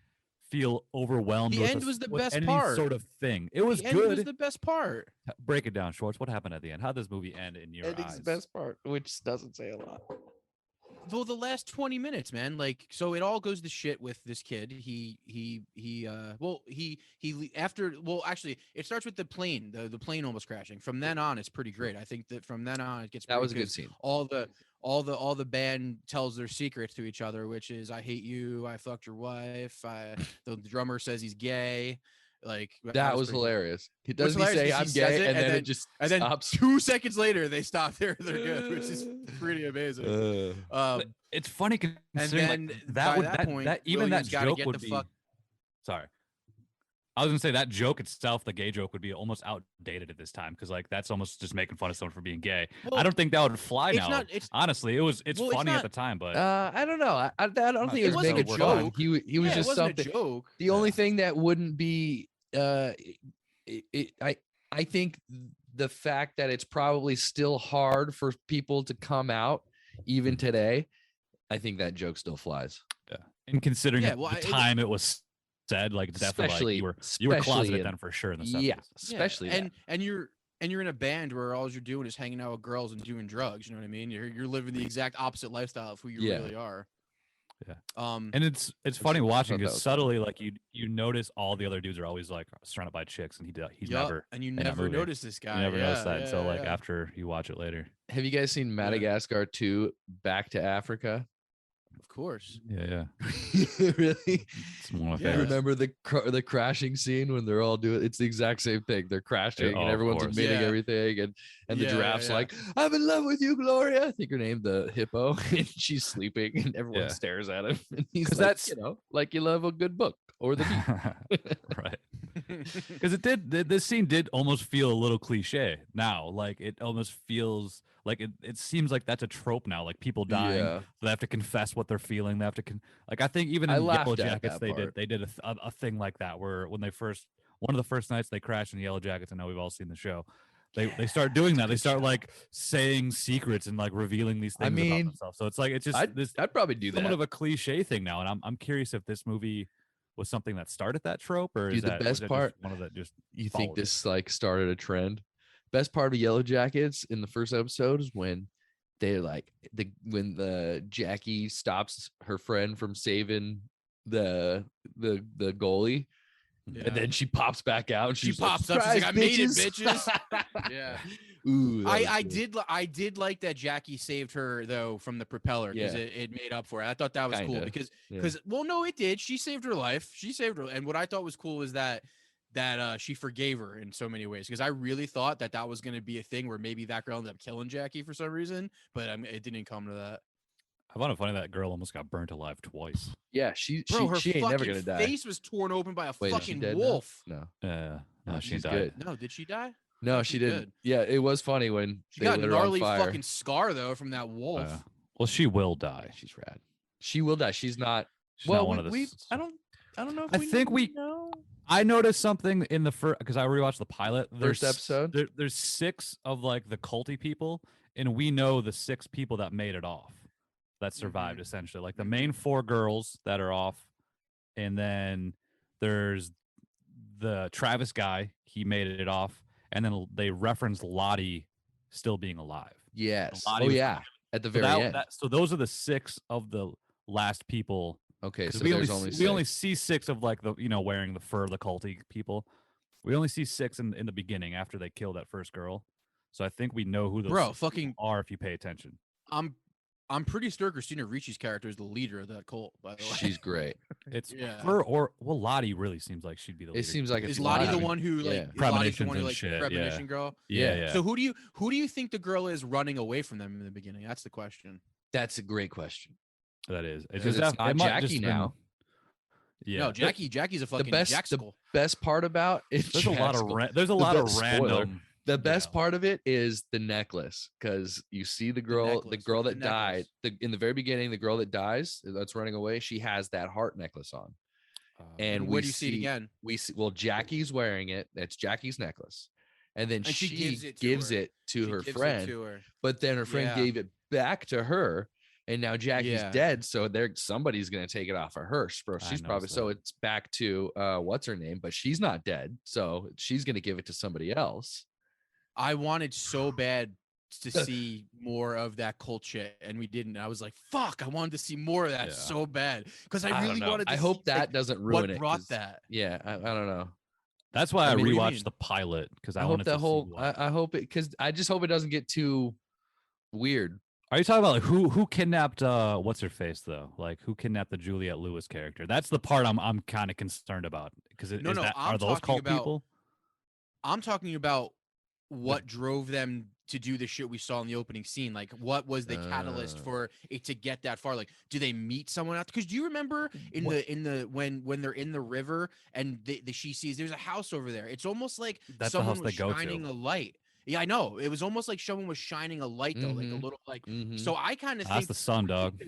feel overwhelmed. The with end was the with best any part. sort of thing. It was The end good. was the best part. Break it down, Schwartz. What happened at the end? How did this movie end in your Ending's eyes? the best part, which doesn't say a lot. Well, the last 20 minutes, man. Like, so it all goes to shit with this kid. Actually, it starts with the plane, the plane almost crashing. From then on, it's pretty great. I think that from then on, it gets That pretty was a good scene. All the band tells their secrets to each other, which is I hate you, I fucked your wife, the drummer says he's gay. Like That was pretty good. hilarious. He What's doesn't say hilarious is I'm he gay, says it, and then and it just And then stops. 2 seconds later, they stop. They're good, which is pretty amazing. But it's funny And considering then like, that by would that that, point, that even Williams that gotta joke get would the be. fuck- Sorry, I was gonna say that joke itself, the gay joke, would be almost outdated at this time because like that's almost just making fun of someone for being gay. Well, I don't think that would fly it's now. not- it's- Honestly, it's well, it's funny not- at the time, but I don't know. I don't not think it sure was if making that fun. worked. He was Yeah, it just wasn't something. a joke. The only thing that wouldn't be I think the fact that it's probably still hard for people to come out even today, I think that joke still flies. Yeah, and considering Yeah, at well, the time it was said, like it's definitely like you were closeted then for sure in the 70s. Yeah, especially and you're in a band where all you're doing is hanging out with girls and doing drugs. You know what I mean? You're living the exact opposite lifestyle of who you really are. Yeah. And it's funny watching because subtly, funny. like you notice all the other dudes are always like surrounded by chicks, and he's never. And you in that never movie. notice this guy. You never notice that yeah, until like yeah. after you watch it later. Have you guys seen Madagascar 2 Back to Africa? Of course. Yeah. Really? It's one of my Yeah. favorites. Remember the crashing scene when they're all doing it's the exact same thing. They're crashing Oh, and of everyone's course. admitting Yeah. everything and the Yeah, giraffe's yeah. like, I'm in love with you, Gloria. I think her name the hippo, and she's sleeping and everyone Yeah. stares at him. And he's 'Cause like, that's- you know, like you love a good book or the beat. Right. Because this scene did almost feel a little cliche now. Like it almost feels like it seems like that's a trope now. Like people dying, Yeah. so they have to confess what they're feeling. They have to like I think even I in laughed Yellow at Jackets that part. they did a thing like that where when they first one of the first nights they crashed in Yellow Jackets. I know we've all seen the show. They start doing that. They start like saying secrets and like revealing these I things mean, about themselves. So it's like it's just I'd probably do somewhat that. of a cliche thing now. And I'm curious if this movie was something that started that trope, or Dude, is the that best was it part- just one of that just You followed think it? this like started a trend? Best part of Yellow Jackets in the first episode is when they like when the Jackie stops her friend from saving the goalie, and then she pops back out and She she's pops like, up. She's like, "Surprise, I made it, bitches." Yeah. Ooh, that was I good. did like that Jackie saved her though from the propeller because Yeah. it made up for it. I thought that was cool Kinda, because yeah. well no it did. She saved her life. She saved her, and what I thought was cool is that she forgave her in so many ways because I really thought that was going to be a thing where maybe that girl ended up killing Jackie for some reason, but I mean, it didn't come to that. I found it funny that girl almost got burnt alive twice. Yeah, she Her she ain't never fucking gonna die. face was torn open by a Wait, is she fucking dead now? wolf. No, Yeah, no, No, she she's died. good. No, did she die? no, She's she didn't. good. Yeah, it was funny when She they got a lit her on gnarly fire. fucking scar though from that wolf. Well, she will die. She's rad. She will die. She's not. She's well, not one of the. I don't know. If I we think we- know. I noticed something in the first because I rewatched the pilot. First episode? There's 6 of like the culty people, and we know the 6 people that made it off, that survived essentially. Like the main 4 girls that are off, and then there's the Travis guy. He made it off, and then they referenced Lottie still being alive. Yes. Lottie Oh was yeah. At the So, very end. so those are the 6 of the last people. Okay, 'Cause so we there's only, only we only six. see 6 of like the wearing the fur, the culty people. We only see 6 in the beginning after they kill that first girl. So I think we know who those Bro, 6 fucking people are if you pay attention. I'm pretty sure Christina Ricci's character is the leader of that cult, by the way. She's great. It's Yeah. her or Lottie really seems like she'd be the leader. It seems like Is it's Lottie the Lottie. one who like Yeah. is Lottie the Premonitions one who and like shit, premonition yeah. girl? Yeah, Yeah. yeah. So who do you think the girl is running away from them in the beginning? That's the question. That's a great question. that is. Because just it's not it might Jackie just been- now. yeah. No, Jackie's a fucking best- Jaxicle. Best part about it. There's a lot of Jaxical. there's a The lot of best spoiler. random. The best Yeah. part of it is the necklace, because you see the girl necklace, that the died necklace. in the very beginning, the girl that dies that's running away, she has that heart necklace on. And Where we do you see it again? We see, well, Jackie's wearing it. That's Jackie's necklace. And then And she gives it to She her gives it friend. to her. But then her friend Yeah. gave it back to her, and now Jackie's Yeah. dead, so somebody's gonna take it off of her. Bro, I she's probably noticed so that. it's back to what's her name, but she's not dead, so she's gonna give it to somebody else. I wanted so bad to see more of that cult shit, and we didn't. I was like, "Fuck!" I wanted to see more of that Yeah. so bad because I I don't really know. wanted. To I hope see, that like, doesn't what ruin it. brought 'cause- that. Yeah, I don't know. That's why I, I mean, what do you rewatched mean? the pilot because I I, hope wanted that to whole. see what. I hope it, because I just hope it doesn't get too weird. Are you talking about like who kidnapped what's her face though? Like who kidnapped the Juliette Lewis character? That's the part I'm kind of concerned about because No, no, are I'm those talking cult about- people? I'm talking about what drove them to do the shit we saw in the opening scene. Like, what was the catalyst for it to get that far? Like, do they meet someone out? Because do you remember in the when they're in the river and she sees there's a house over there? It's almost like That's the someone house was they go to. shining a light. Yeah, I know. It was almost like someone was shining a light though, like a Mhm. little like. Mhm. So I kind of That's think the sun, dog.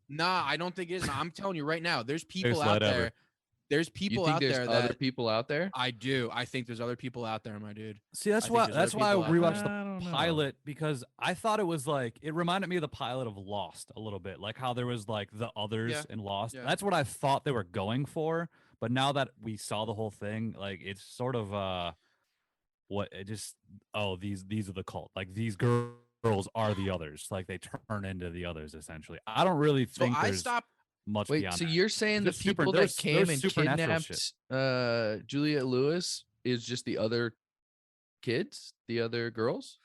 Nah, I don't think it is. I'm telling you right now, there's people Biggest out light ever. there. there's You people think out there's there other that people out there? I do. I think there's other people out there, my dude. See, that's I think why there's other I people out there. rewatched I don't the know. pilot because I thought it was like it reminded me of the pilot of Lost a little bit, like how there was like the others Yeah, in Lost. yeah. That's what I thought they were going for, but now that we saw the whole thing, like it's sort of what it just these are the cult, like these girls are the others, like they turn into the others essentially. I don't really So think I there's stopped. much Wait, beyond so that. you're saying the There's super- people there's- that came there's and supernatural shit. kidnapped Juliet Lewis is just the other kids, the other girls?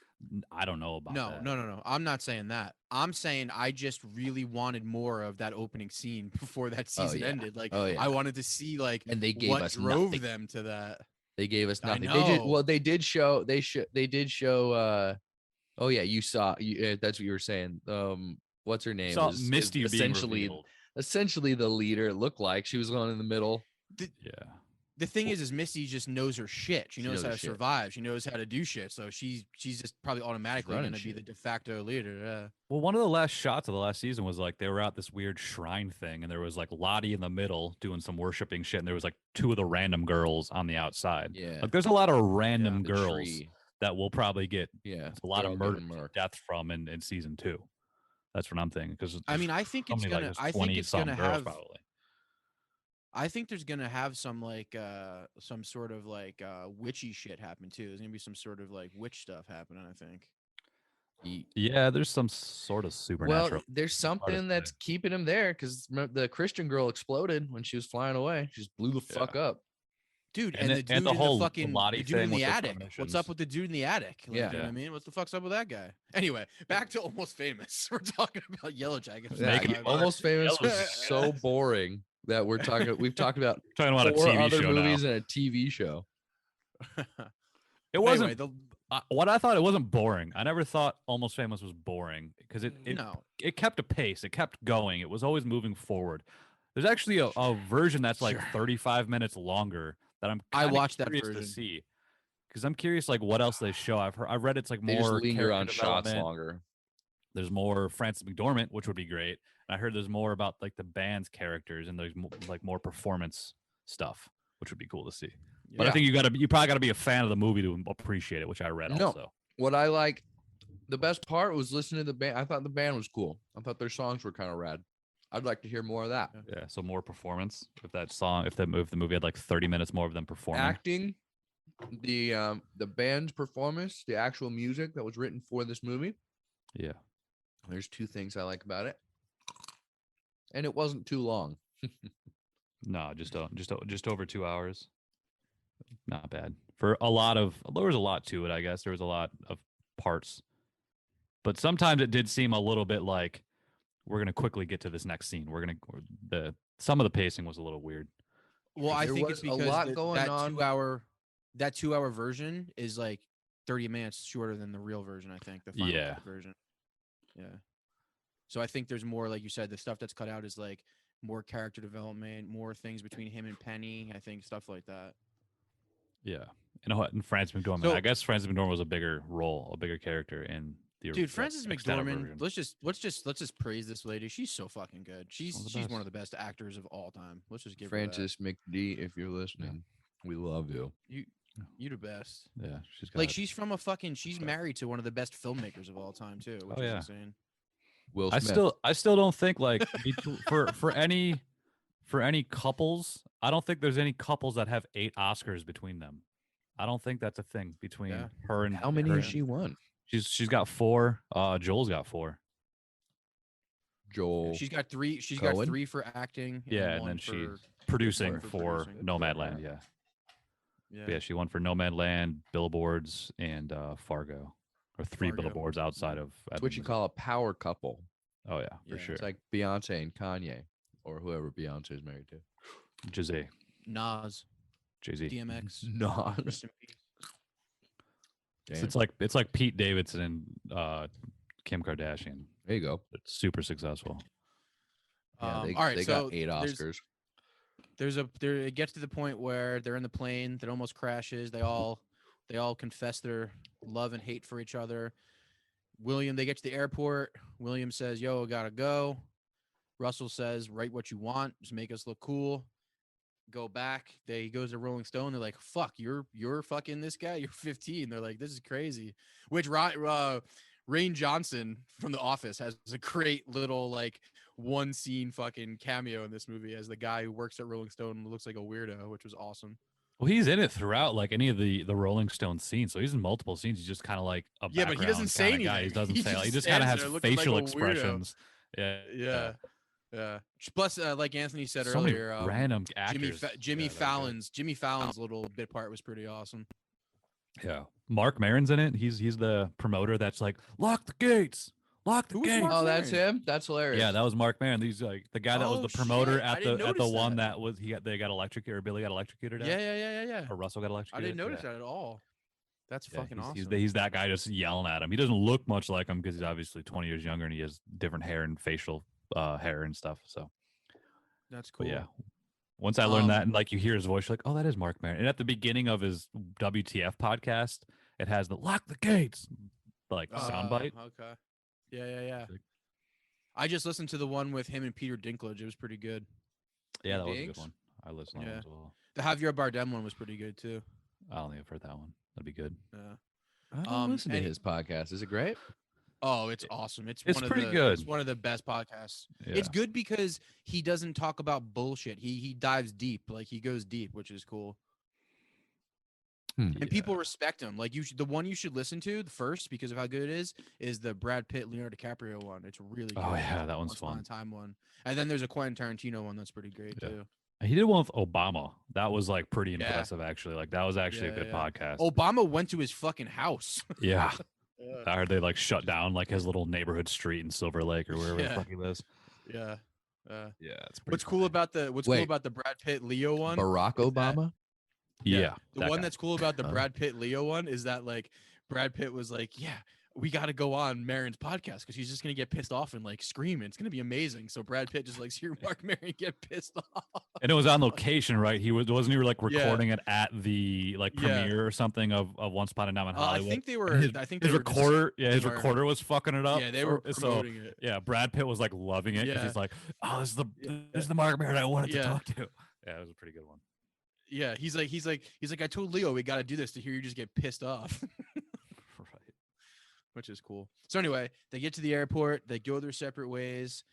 I don't know about No, that. no. I'm not saying that. I'm saying I just really wanted more of that opening scene before that Oh, season yeah. ended. Like Oh, yeah. I wanted to see like And they gave what us drove nothing. them to that. They gave us I nothing. They did know. well. They did show. They did show. Oh yeah, you saw. That's what you were saying. What's her name? Saw is Misty being essentially revealed. essentially the leader. It looked like she was going in the middle. Yeah. The thing is Misty just knows her shit. She She knows knows how her to shit. survive. She knows how to do shit. So she's just probably automatically running gonna be the shit. de facto leader. Yeah. Well, one of the last shots of the last season was like they were at this weird shrine thing, and there was like Lottie in the middle doing some worshiping shit, and there was like two of the random girls on the outside. Yeah, Like there's a lot of random the girls tree. that will probably get Yeah, a lot they're of all murder getting and marked. death from in season 2. That's what I'm thinking. Because I mean, I think it's gonna. there's I think 20 it's some gonna girls have. probably. I think there's gonna have some like some sort of like witchy shit happen too. There's gonna be some sort of like witch stuff happening. I think. Yeah, there's some sort of supernatural. Well, there's hard to something that's say. keeping him there because the Christian girl exploded when she was flying away. She just blew the fuck up. Dude, And and, it- the dude and the in whole the fucking Lottie the dude in thing the with the attic. What's up premonitions. with the dude in the attic? Like, Yeah. you know what I mean? What the fuck's up with that guy? Anyway, back to Almost Famous. We're talking about Yellow Jackets. Yeah, Make it Almost Famous was Yellow so boring that we're talking. We've talked about Talking about a 4 TV other show now. movies and a TV show. It wasn't. Anyway, What I thought, it wasn't boring. I never thought Almost Famous was boring because no. it kept a pace. It kept going. It was always moving forward. There's actually a version that's like Sure. 35 minutes longer that I'm I kinda watched that curious version. to see because I'm curious like what else they show. I've read it's like They just more linger character on shots development. longer. There's more Frances McDormand, which would be great. And I heard there's more about like the band's characters and there's like more performance stuff, which would be cool to see. But I Yeah. think you probably got to be a fan of the movie to appreciate it, which I read No. also. What I like, the best part was listening to the band. I thought the band was cool. I thought their songs were kind of rad. I'd like to hear more of that. Yeah, so more performance. If the movie had like 30 minutes more of them performing. Acting, the band's performance, the actual music that was written for this movie. Yeah. There's 2 things I like about it, and it wasn't too long. No, just over 2 hours. Not bad. For a lot of there was a lot to it, I guess. There was a lot of parts. But sometimes it did seem a little bit like we're going to quickly get to this next scene. Some of the pacing was a little weird. Well, I There think was it's a because lot going that on. 2-hour version is like 30 minutes shorter than the real version. I think the final Yeah. cut version. Yeah. So I think there's more, like you said, the stuff that's cut out is like more character development, more things between him and Penny. I think stuff like that. Yeah. And Frances McDormand. So- I guess Frances McDormand was a bigger role, a bigger character in the Dude, Frances extended McDormand. version. Let's just praise this lady. She's so fucking good. She's One of the she's best. one of the best actors of all time. Let's just give Francis McD, if you're listening, we love you. her that. You the best. Yeah, she's got Like she's from a fucking. She's respect. married to one of the best filmmakers of all time too, which Oh, is yeah. insane. Will I Smith. still don't think like for any couples, I don't think there's any couples that have 8 Oscars between them. I don't think that's a thing between Yeah. her and How many her has and- she won? She's got 4. Joel's got 4. Joel. She's got 3. She's Cohen? got 3 for acting. Yeah, and one then she for, producing one for for producing. Nomadland. Yeah. But yeah, she won for Nomadland, Billboards, and Fargo, or 3 Fargo. billboards outside of. That's what you call a power couple. Oh yeah, for Yeah. sure. It's like Beyonce and Kanye, or whoever Beyonce is married to. Jay-Z, Nas, Jay-Z. DMX. No. Rest in peace. So it's like Pete Davidson and Kim Kardashian. There you go. It's super successful. Yeah, they, all right, they so got 8 Oscars. it gets to the point where they're in the plane that almost crashes. They all confess their love and hate for each other. They get to the airport. William says, "Yo, I gotta go." Russell says, "Write what you want, just make us look cool." go back. He goes to Rolling Stone. They're like, "Fuck, you're fucking this guy. You're 15." They're like, "This is crazy." Which Rain Johnson from The Office has a great little like one scene fucking cameo in this movie as the guy who works at Rolling Stone and looks like a weirdo, which was awesome. Well, he's in it throughout, like any of the Rolling Stone scenes. So he's in multiple scenes. He's just kind of like a Yeah, but he doesn't background say kinda guy. He anything. doesn't He say. just He just kind of stands has there looking like facial a weirdo. expressions. Yeah. Yeah. Plus, like Anthony said So many earlier, random actors. Jimmy Yeah, that are good. Jimmy Fallon's little bit part was pretty awesome. Yeah. Mark Maron's in it. He's the promoter that's like, lock the gates. Lock the Who was gates. Mark Oh, that's Maron? him. That's hilarious. Yeah, that was Mark Maron. He's like the guy that was Oh, the promoter shit. I at didn't the notice one that. that was they got electrocuted, or Billy got electrocuted at, Yeah. or Russell got I electrocuted. didn't notice Yeah. that at all. That's Yeah, fucking he's, awesome. he's that guy just yelling at him. He doesn't look much like him because he's obviously 20 years younger and he has different hair and facial hair and stuff. So, That's cool. but yeah, once I learned that and like you hear his voice, you're like, oh, that is Mark Maron. And at the beginning of his WTF podcast, it has the lock the gates like soundbite. Okay. Yeah. Sick. I just listened to the one with him and Peter Dinklage. It was pretty good. Yeah, that was a Dinks? good one. I listened to that Yeah. one as well. The Javier Bardem one was pretty good too. I don't think I've heard that one. That'd be good. Yeah. I don't listen to and- his podcast. Is it great? Oh, it's awesome. It's It's one pretty of the, good. It's one of the best podcasts. Yeah. It's good because he doesn't talk about bullshit. He dives deep. Like he goes deep, which is cool. And people respect him. Like the one you should listen to the first because of how good it is the Brad Pitt Leonardo DiCaprio one. It's really good. Oh yeah, that one's Once Upon fun. a Time one. And then there's a Quentin Tarantino one that's pretty great Yeah. too. He did one with Obama. That was like pretty Yeah. impressive, actually. Like that was actually a Yeah, good yeah. podcast. Obama went to his fucking house. Yeah. I heard they like shut down like his little neighborhood street in Silver Lake or wherever the Yeah. fuck he lives. Yeah. Yeah, it's pretty What's cool about the Wait. Brad Pitt Leo one? Barack is that- Obama? Yeah. The that one guy. that's cool about the Oh. Brad Pitt Leo one is that like Brad Pitt was like, yeah, we got to go on Maron's podcast because he's just gonna get pissed off and like scream. It's gonna be amazing. So Brad Pitt just like hear Mark Maron get pissed off. And it was on location, right? Wasn't he like Yeah. recording it at the like Yeah. premiere or something of Once Upon a Time in I Hollywood? think they were. His, I think his they were just- recorder, his they were- recorder was fucking it up. Yeah, they were So promoting it. yeah, Brad Pitt was like loving it because Yeah. he's like, oh, this is Yeah. the Mark Maron I wanted to Yeah. talk to. Yeah, it was a pretty good one. Yeah, he's like, I told Leo we got to do this to hear you just get pissed off, Right. which is cool. So anyway, they get to the airport. They go their separate ways.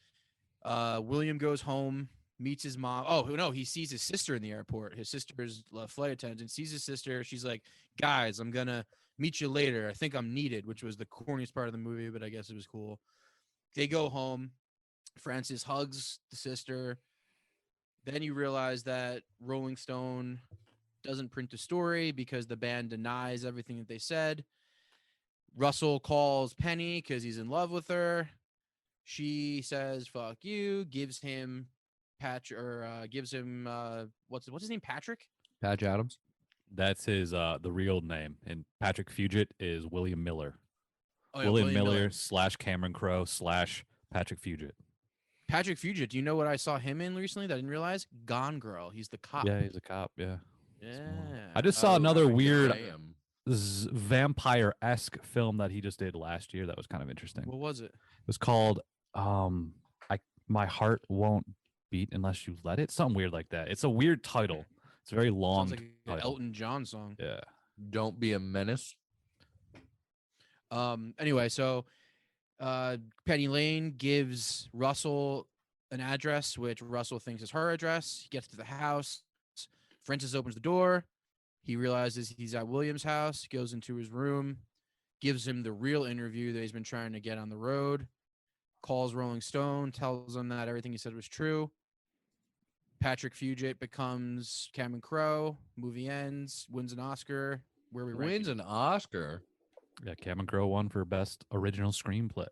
William goes home, meets his mom. Oh no, he sees his sister in the airport. His sister's a flight attendant. Sees his sister. She's like, guys, I'm gonna meet you later. I think I'm needed, which was the corniest part of the movie, but I guess it was cool. They go home. Francis hugs the sister. Then you realize that Rolling Stone doesn't print the story because the band denies everything that they said. Russell calls Penny because he's in love with her. She says, fuck you, gives him what's his name? Patrick? Patch Adams? That's his the real name, and Patrick Fugit is William Miller. Oh, yeah, William Miller / Cameron Crowe / Patrick Fugit. Patrick Fugit. Do you know what I saw him in recently that I didn't realize? Gone Girl. He's the cop. Yeah, he's a cop. Yeah. Yeah. I just saw another weird Damn. vampire-esque film that he just did last year that was kind of interesting. What was it? It was called My Heart Won't Beat Unless You Let It. Something weird like that. It's a weird title. It's a very long Sounds like an title. Elton John song. Yeah. Don't be a menace. Anyway, so Penny Lane gives Russell an address, which Russell thinks is her address. He gets to the house. Francis opens the door. He realizes he's at William's house, goes into his room, gives him the real interview that he's been trying to get on the road, calls Rolling Stone, tells them that everything he said was true. Patrick Fugit becomes Cameron Crowe. Movie ends, wins an Oscar. Where we rank Wins it? an Oscar. Yeah, Cameron Crowe won for Best Original Screenplay.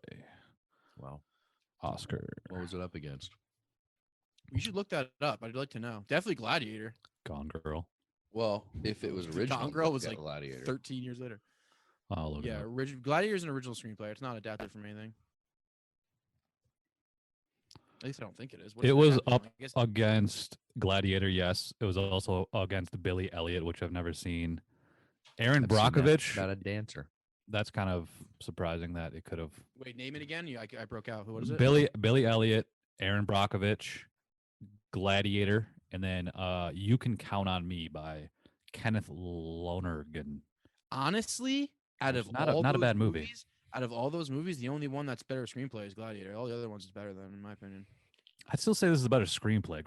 Wow. Oscar. What was it up against? You should look that up. I'd like to know. Definitely Gladiator. Gone Girl. Well, if it was original, Gone Girl was yeah, like Gladiator. 13 years later. I'll look it Yeah, up. Gladiator is an original screenplay. It's not adapted from anything. At least I don't think it is. What is It was adapted up from? I guess against Gladiator, yes. It was also against Billy Elliot, which I've never seen. Aaron I've seen that. Brockovich. About a dancer. That's kind of surprising that it could have. Wait, name it again. Yeah, I broke out. What is it? Billy Elliot, Aaron Brockovich, Gladiator, and then You Can Count on Me by Kenneth Lonergan. Honestly, out Which of is not a all not a those bad movie. movies, out of all those movies, the only one that's better screenplay is Gladiator. All the other ones is better than, in my opinion. I'd still say this is a better screenplay.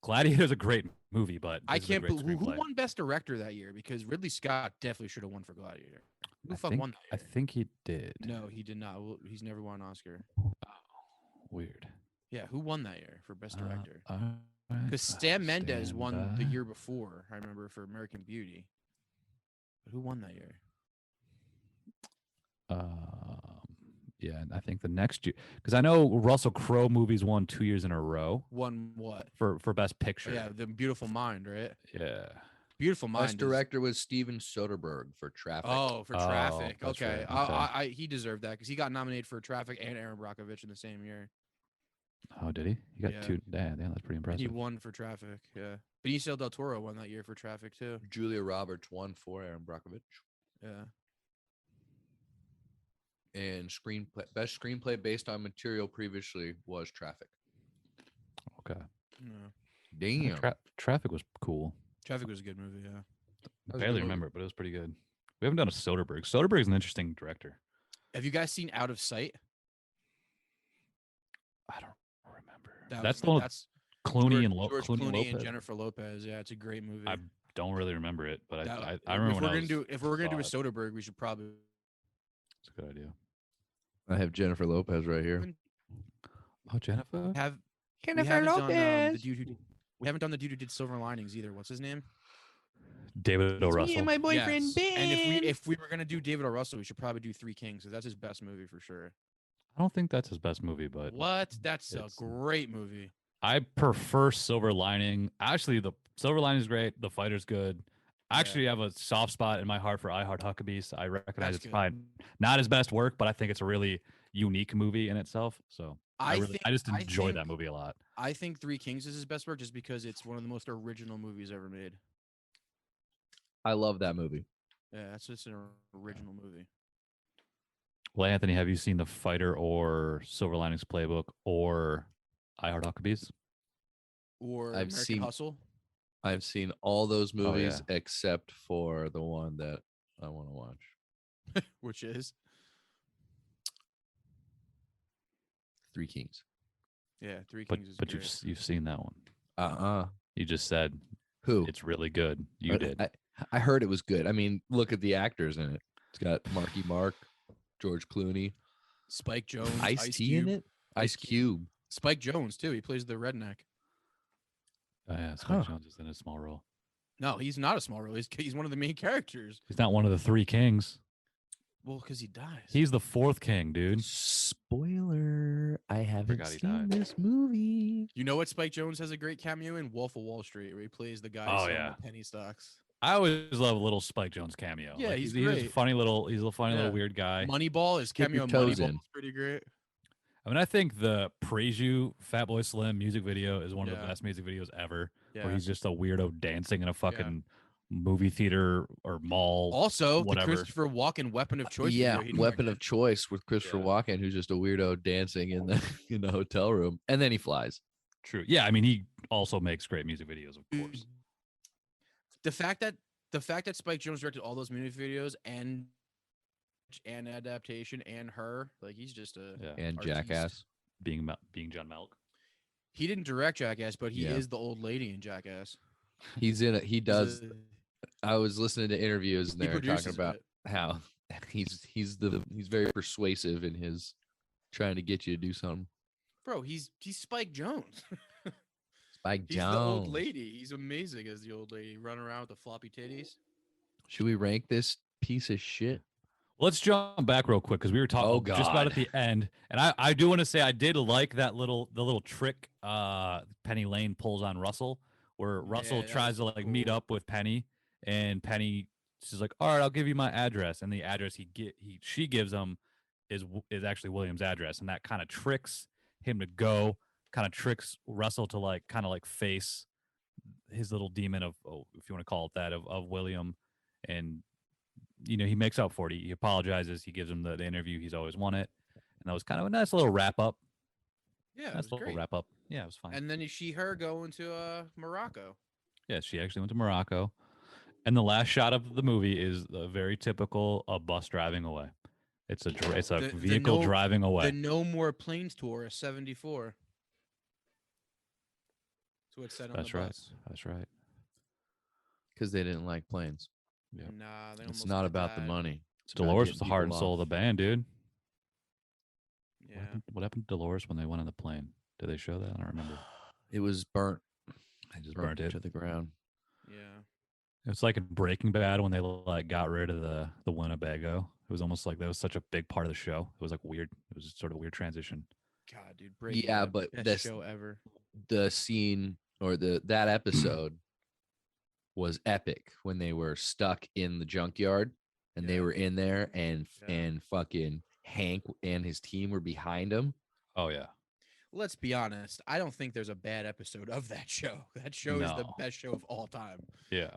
Gladiator is a great movie, but I this is a can't great believe who screenplay. won Best Director that year, because Ridley Scott definitely should have won for Gladiator. Who the fuck won that I year? think he did. No, he did not. He's never won an Oscar. Weird. Yeah, who won that year for Best Director? Alright, Because Sam Mendes stand won the by. year before, I remember, for American Beauty. But who won that year? Yeah, and I think the next year, because I know Russell Crowe movies won 2 years in a row Won what? for Best Picture. Yeah, The Beautiful Mind, right? Yeah. Beautiful Mind. Best director was Steven Soderbergh for Traffic. Oh, for Oh, Traffic. that's Okay. right, okay. He deserved that because he got nominated for Traffic and Aaron Brockovich in the same year. Oh, did he? He got Yeah. two. Damn, that's pretty And he impressive. won for Traffic. Yeah. Benicio del Toro won that year for Traffic too. Julia Roberts won for Aaron Brockovich. Yeah. And best screenplay based on material previously was Traffic. Okay. Yeah. Damn. Traffic was cool. Traffic was a good movie. Yeah. was a Barely good movie. remember it, but it was pretty good. We haven't done a Soderbergh. Soderbergh's an interesting director. Have you guys seen Out of Sight? I don't remember. That's That's the one with that's Clooney and George Clooney Clooney Lopez. and Jennifer Lopez. Yeah, it's a great movie. I don't really remember it, but That- I remember if when we're I gonna was, do if we're gonna do a saw it. Soderbergh, we should probably It's a good idea. I have Jennifer Lopez right here. Oh, Jennifer. have we haven't done, the dude who did, we haven't done the dude who did Silver Linings either. What's his name? David O. Russell. boyfriend Yes. And if we were gonna do David O. Russell, we should probably do Three Kings, because that's his best movie for sure. I don't think that's his best movie, but What? That's a it's- great movie. I prefer Silver Lining. Actually, the Silver Lining is great. The Fighter's good. I actually have a soft spot in my heart for I Heart Huckabees. I recognize That's it's good. fine. Not his best work, but I think it's a really unique movie in itself. So I just enjoy that movie a lot. I think Three Kings is his best work just because it's one of the most original movies ever made. I love that movie. Yeah, that's just an original movie. Well, Anthony, have you seen The Fighter or Silver Linings Playbook or I Heart Huckabees? Or I've American seen- Hustle. I've seen all those movies yeah. except for the one that I want to watch. Which is Three Kings. yeah, Three But Kings is but great. you've seen that one. Uh-uh. You just said Who? it's really good. You I- did. I heard it was good. I mean, look at the actors in it. It's got Marky Mark, George Clooney, Spike Jones, Ice-T in it. Ice Cube. Spike Jones too. He plays the redneck. Oh, yeah, Spike Huh. Jones is in a small role. No, he's not a small role. He's one of the main characters. He's not one of the three kings. Well, because he dies. He's the fourth king, dude. Spoiler: I haven't Forgot he seen died. this movie. You know what Spike Jones has a great cameo in? Wolf of Wall Street, where he plays the guy Oh, selling yeah. the penny stocks. I always love a little Spike Jones cameo. Yeah, Like, he's he's a great. funny little. He's a funny Yeah. little weird guy. Moneyball, his Dip your cameo in toes Moneyball in. is pretty great. I mean, I think the Praise You Fatboy Slim music video is one of the Yeah. best music videos ever. Yeah. Where he's just a weirdo dancing in a fucking movie theater or mall. Also, whatever. the Christopher Walken weapon of choice. Yeah, video he Weapon directed. of Choice with Christopher Yeah. Walken, who's just a weirdo dancing in the in the hotel room, and then he flies. True. Yeah, I mean, he also makes great music videos, of course. The fact that Spike Jones directed all those music videos and adaptation and her, like he's just a Yeah. And artiste. Jackass. Being John Malk. He didn't direct Jackass, but he Yeah. is the old lady in Jackass. He's in it. He He's does. a- I was listening to interviews and he they were talking produces about it. how he's very persuasive in his trying to get you to do something. Bro, he's Spike Jones. Spike He's Jones. the old lady. He's amazing as the old lady, running around with the floppy titties. Should we rank this piece of shit? Let's jump back real quick because we were talking Oh, just about God. at the end, and I do want to say I did like the little trick Penny Lane pulls on Russell, where Russell that tries to was like meet cool. up with Penny, and Penny she's like, all right, I'll give you my address, and the address she gives him is actually William's address, and that kind of tricks him to go, kind of tricks Russell to like kind of like face his little demon of if you want to call it that of William, and you know, he makes up for it. He apologizes. He gives him the interview he's always wanted. And that was kind of a nice little wrap up. Yeah, it Nice was little great. wrap up. Yeah, it was fine. And then you see her going to Morocco. Yeah, she actually went to Morocco. And the last shot of the movie is a very typical bus driving away. It's a vehicle driving away. The No More Planes tour of '74. That's what it said on That's the right. bus. That's right. Because they didn't like planes. Yep. Nah, they It's almost not could've about the died. money. It's about Dolores getting was the heart and people soul of off. the band, dude. Yeah. What happened to Dolores when they went on the plane? Did they show that? I don't remember. It was burnt. They just burnt it. to the ground. Yeah. It's like in Breaking Bad when they like got rid of the Winnebago. It was almost like that was such a big part of the show. It was like weird. It was just sort of a weird transition. God, dude. Breaking Yeah, Bad, but best that's show ever. the scene or that episode was epic when they were stuck in the junkyard and they Yeah. were in there and Yeah. and fucking Hank and his team were behind him. Oh yeah. Let's be honest. I don't think there's a bad episode of that show. That show is the No. best show of all time. Yeah.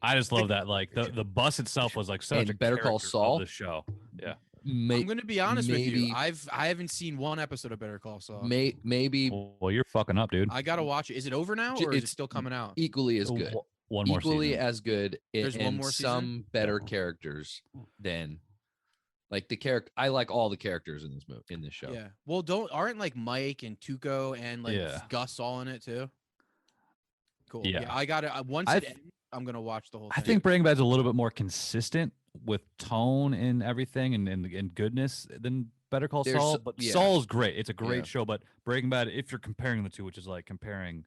I just love that. Like the bus itself was like such And a Better Call character Saul? of the show. Yeah. I'm gonna be honest with you. maybe- I haven't seen one episode of Better Call Saul. Maybe Well, you're fucking up, dude. I gotta watch it. Is it over now, or is it It's still coming out? equally as good. One more Equally season. as good There's one and more some season? better characters than like the character. I like all the characters in this show. Yeah. Well, aren't like Mike and Tuco and like Yeah. Gus all in it too? Cool. Yeah. Yeah. I gotta once I it th- ends, I'm gonna watch the whole I thing. think Breaking Bad's a little bit more consistent with tone and everything and goodness than Better Call There's- Saul. But yeah. Saul's great. It's a great Yeah. show. But Breaking Bad, if you're comparing the two, which is like comparing,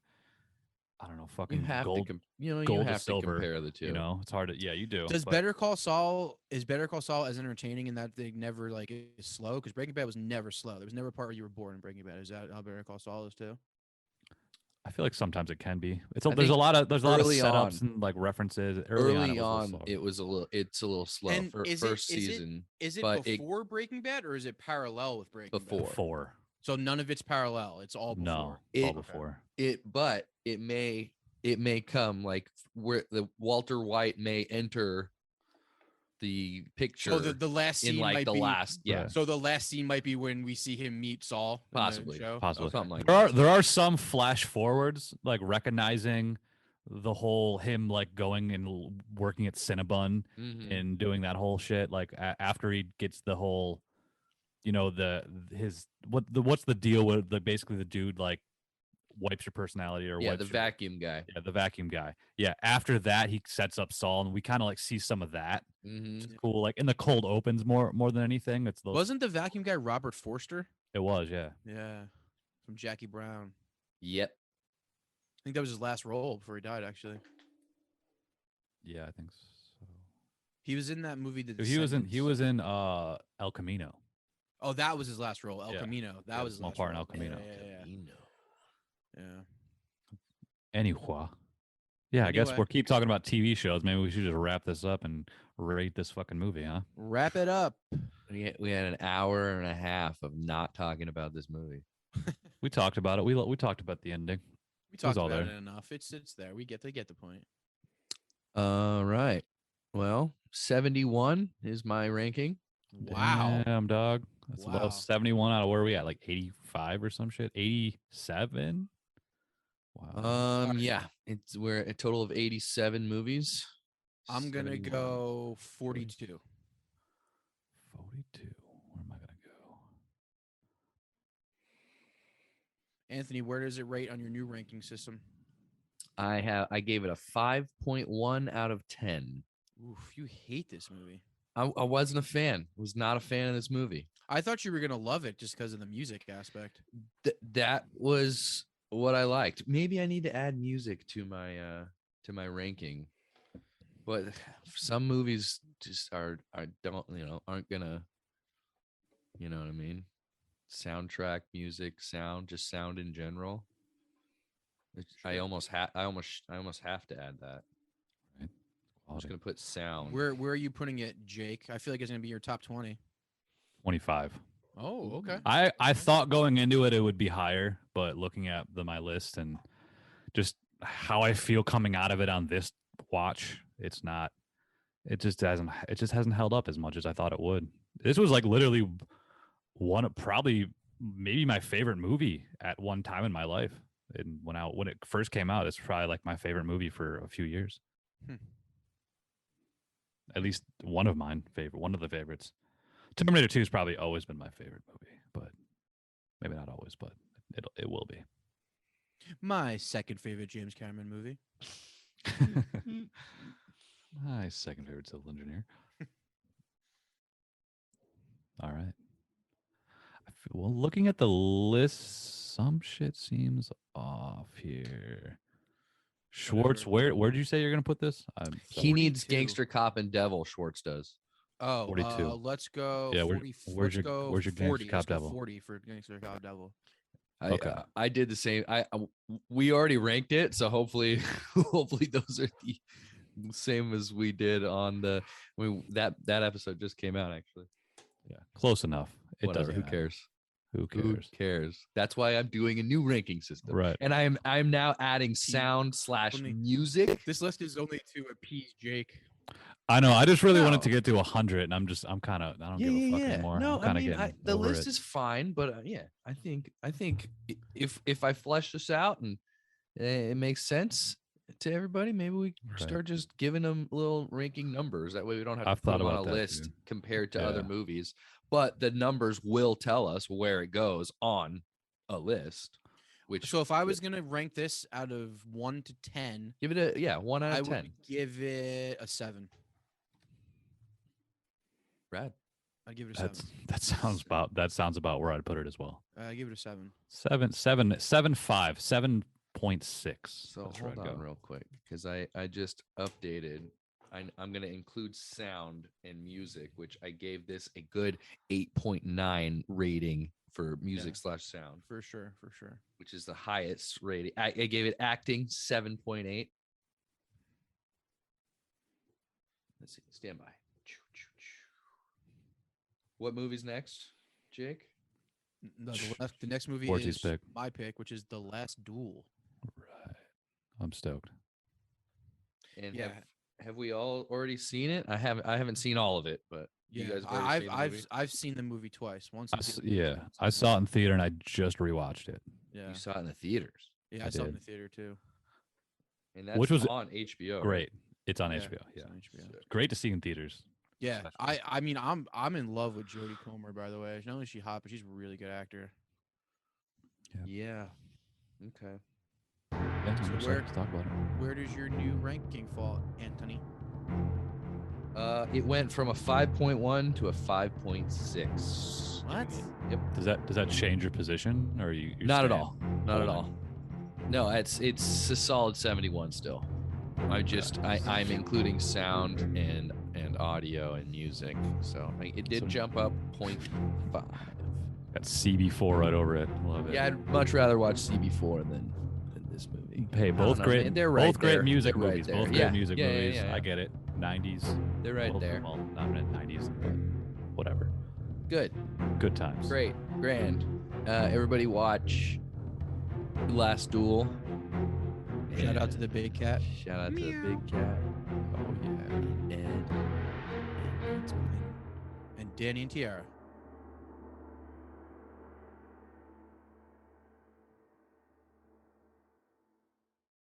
I don't know, You fucking have gold. to, you gold to have to silver, compare the two. You know, it's hard to. Yeah, you do. Does but Better Call Saul as entertaining in that they never like is slow? Because Breaking Bad was never slow. There was never a part where you were bored in Breaking Bad. Is that how Better Call Saul is too? I feel like sometimes it can be. There's think a lot of early setups on- and like references. Early it on, was it's a little slow And for is first it- is it- season. Is it But before Breaking Bad or is it parallel with Breaking Before. Bad? before. So none of it's parallel. It's all before. No, it's all It- before. But it may come like where the Walter White may enter the picture So the last scene in like might the be last, yeah, Right. So the last scene might be when we see him meet Saul. in the Possibly. show? Possibly. something like There that. are some flash forwards, like recognizing the whole him like going and working at Cinnabon Mhm. and doing that whole shit. Like after he gets the whole, you know, what's the deal with basically the dude like wipes your personality or Yeah, wipes the your- vacuum guy. Yeah, the vacuum guy. Yeah, after that he sets up Saul, and we kind of like see some of that. Mhm. It's cool. Like in the cold opens more than anything. It's the Wasn't the vacuum guy Robert Forster? it was yeah. Yeah, from Jackie Brown. Yep. I think that was his last role before he died. Actually, Yeah, I think so. he was in that movie. The He was Descendants. in El Camino. Oh, that was his last role. El Yeah. Camino. That Yeah, was his small last part in role. El Camino. Yeah. Anyway. Yeah, I guess Anyway. we'll keep talking about TV shows. Maybe we should just wrap this up and rate this fucking movie, huh? Wrap it up. We had an hour and a half of not talking about this movie. We talked about it. We talked about the ending. We talked all about there. it enough. It's there. They get the point. All right. Well, 71 is my ranking. Wow. Damn, dog. That's Wow. about 71 out of where are we at? Like 85 or some shit? 87? Wow. Yeah, we're a total of 87 movies. I'm gonna 71. go 42. 42. Where am I going to go? Anthony, where does it rate on your new ranking system? I gave it a 5.1 out of 10. Oof, you hate this movie. I wasn't a fan. Was not a fan of this movie. I thought you were gonna love it just because of the music aspect. That was what I liked. Maybe I need to add music to my ranking. But some movies just aren't gonna, you know what I mean? Soundtrack, music, just sound in general. I almost have to add that. I'm just Quality. gonna put sound. Where are you putting it, Jake? I feel like it's gonna be your top 20. 25. Oh, okay. I thought going into it would be higher, but looking at my list and just how I feel coming out of it on this watch, it's not. It just hasn't held up as much as I thought it would. This was like literally probably maybe my favorite movie at one time in my life. And when it first came out, it's probably like my favorite movie for a few years. At least one of the favorites. Terminator 2 has probably always been my favorite movie, but maybe not always, but it will be. My second favorite James Cameron movie. My second favorite civil engineer. All right. Well, looking at the list, some shit seems off here. Schwartz, where did you say you're gonna put this? He needs 42. Gangster Cop and Devil. Schwartz does. Oh, 42. Let's go. Yeah, 40, where's your 40. Gangster Cop Let's go Devil? 40 for Gangster Cop Devil. Okay. I did the same. We already ranked it, so hopefully those are the same as we did on the that episode just came out actually. Yeah, close enough. It Whatever. doesn't Who matter. cares? Who Who cares? cares? That's why I'm doing a new ranking system. Right. And I'm now adding sound / music. This list is only to appease Jake. I know. I just really No. wanted to get to 100, and I don't give a fuck anymore. No, I'm kind I of mean, getting the over list it. is fine, but I think if I flesh this out and it makes sense to everybody, maybe we Right. start just giving them little ranking numbers. That way we don't have to I've put thought them on a about that list too. compared to other Yeah. movies. But the numbers will tell us where it goes on a list. Which So if I was gonna rank this out of 1 to 10, give it a 1 out I of 10. would give it a 7. Brad. I'd give it a 7. That sounds about where I'd put it as well. I give it a 7. 7.5, 7.6. So That's where hold I'd on go. real quick because I just updated. I'm going to include sound and music, which I gave this a good 8.9 rating for music / sound, For sure. which is the highest rating. I gave it acting 7.8. Let's see. Stand by. What movie's next, Jake? No, the next movie Forty's is pick. my pick, which is The Last Duel. Right. I'm stoked. And Yeah. have we all already seen it? I haven't seen all of it, but you guys have already seen the movie? I've seen the movie twice. Once in theater, Yeah, once I saw it in theater, and I just rewatched it. Yeah, You saw it in the theaters, yeah, I I saw it in did. the theater too. and that's Which was on HBO. Great. It's on Yeah, HBO. it's Yeah. on HBO. Great to see in theaters. Yeah, Especially. I mean I'm in love with Jodie Comer, by the way. Not only is she hot, but she's a really good actor. Yeah. Okay. Yeah, I'm excited where- to talk about it. Where does your new ranking fall, Anthony? It went from a 5.1 to a 5.6. What? Yep. Does that change your position, or you're Not at staying all. Not at holding? all. No, it's a solid 71 still. I'm including sound and audio and music, so it did So- jump up 0.5. Got CB4 right over it. Love it. Yeah, I'd much rather watch CB4 than this movie. Hey, I don't both know, great. man. They're right both great there. music They're right movies. there. Both Yeah. great music Yeah, yeah, movies. yeah, yeah. I get it. 90s. They're right Well, there. Well, not in the 90s, but whatever. Good. Good times. Great. Grand. Everybody watch Last Duel. Shout out to the big cat. Shout out to the big cat. Oh yeah. And And Danny and Tiara.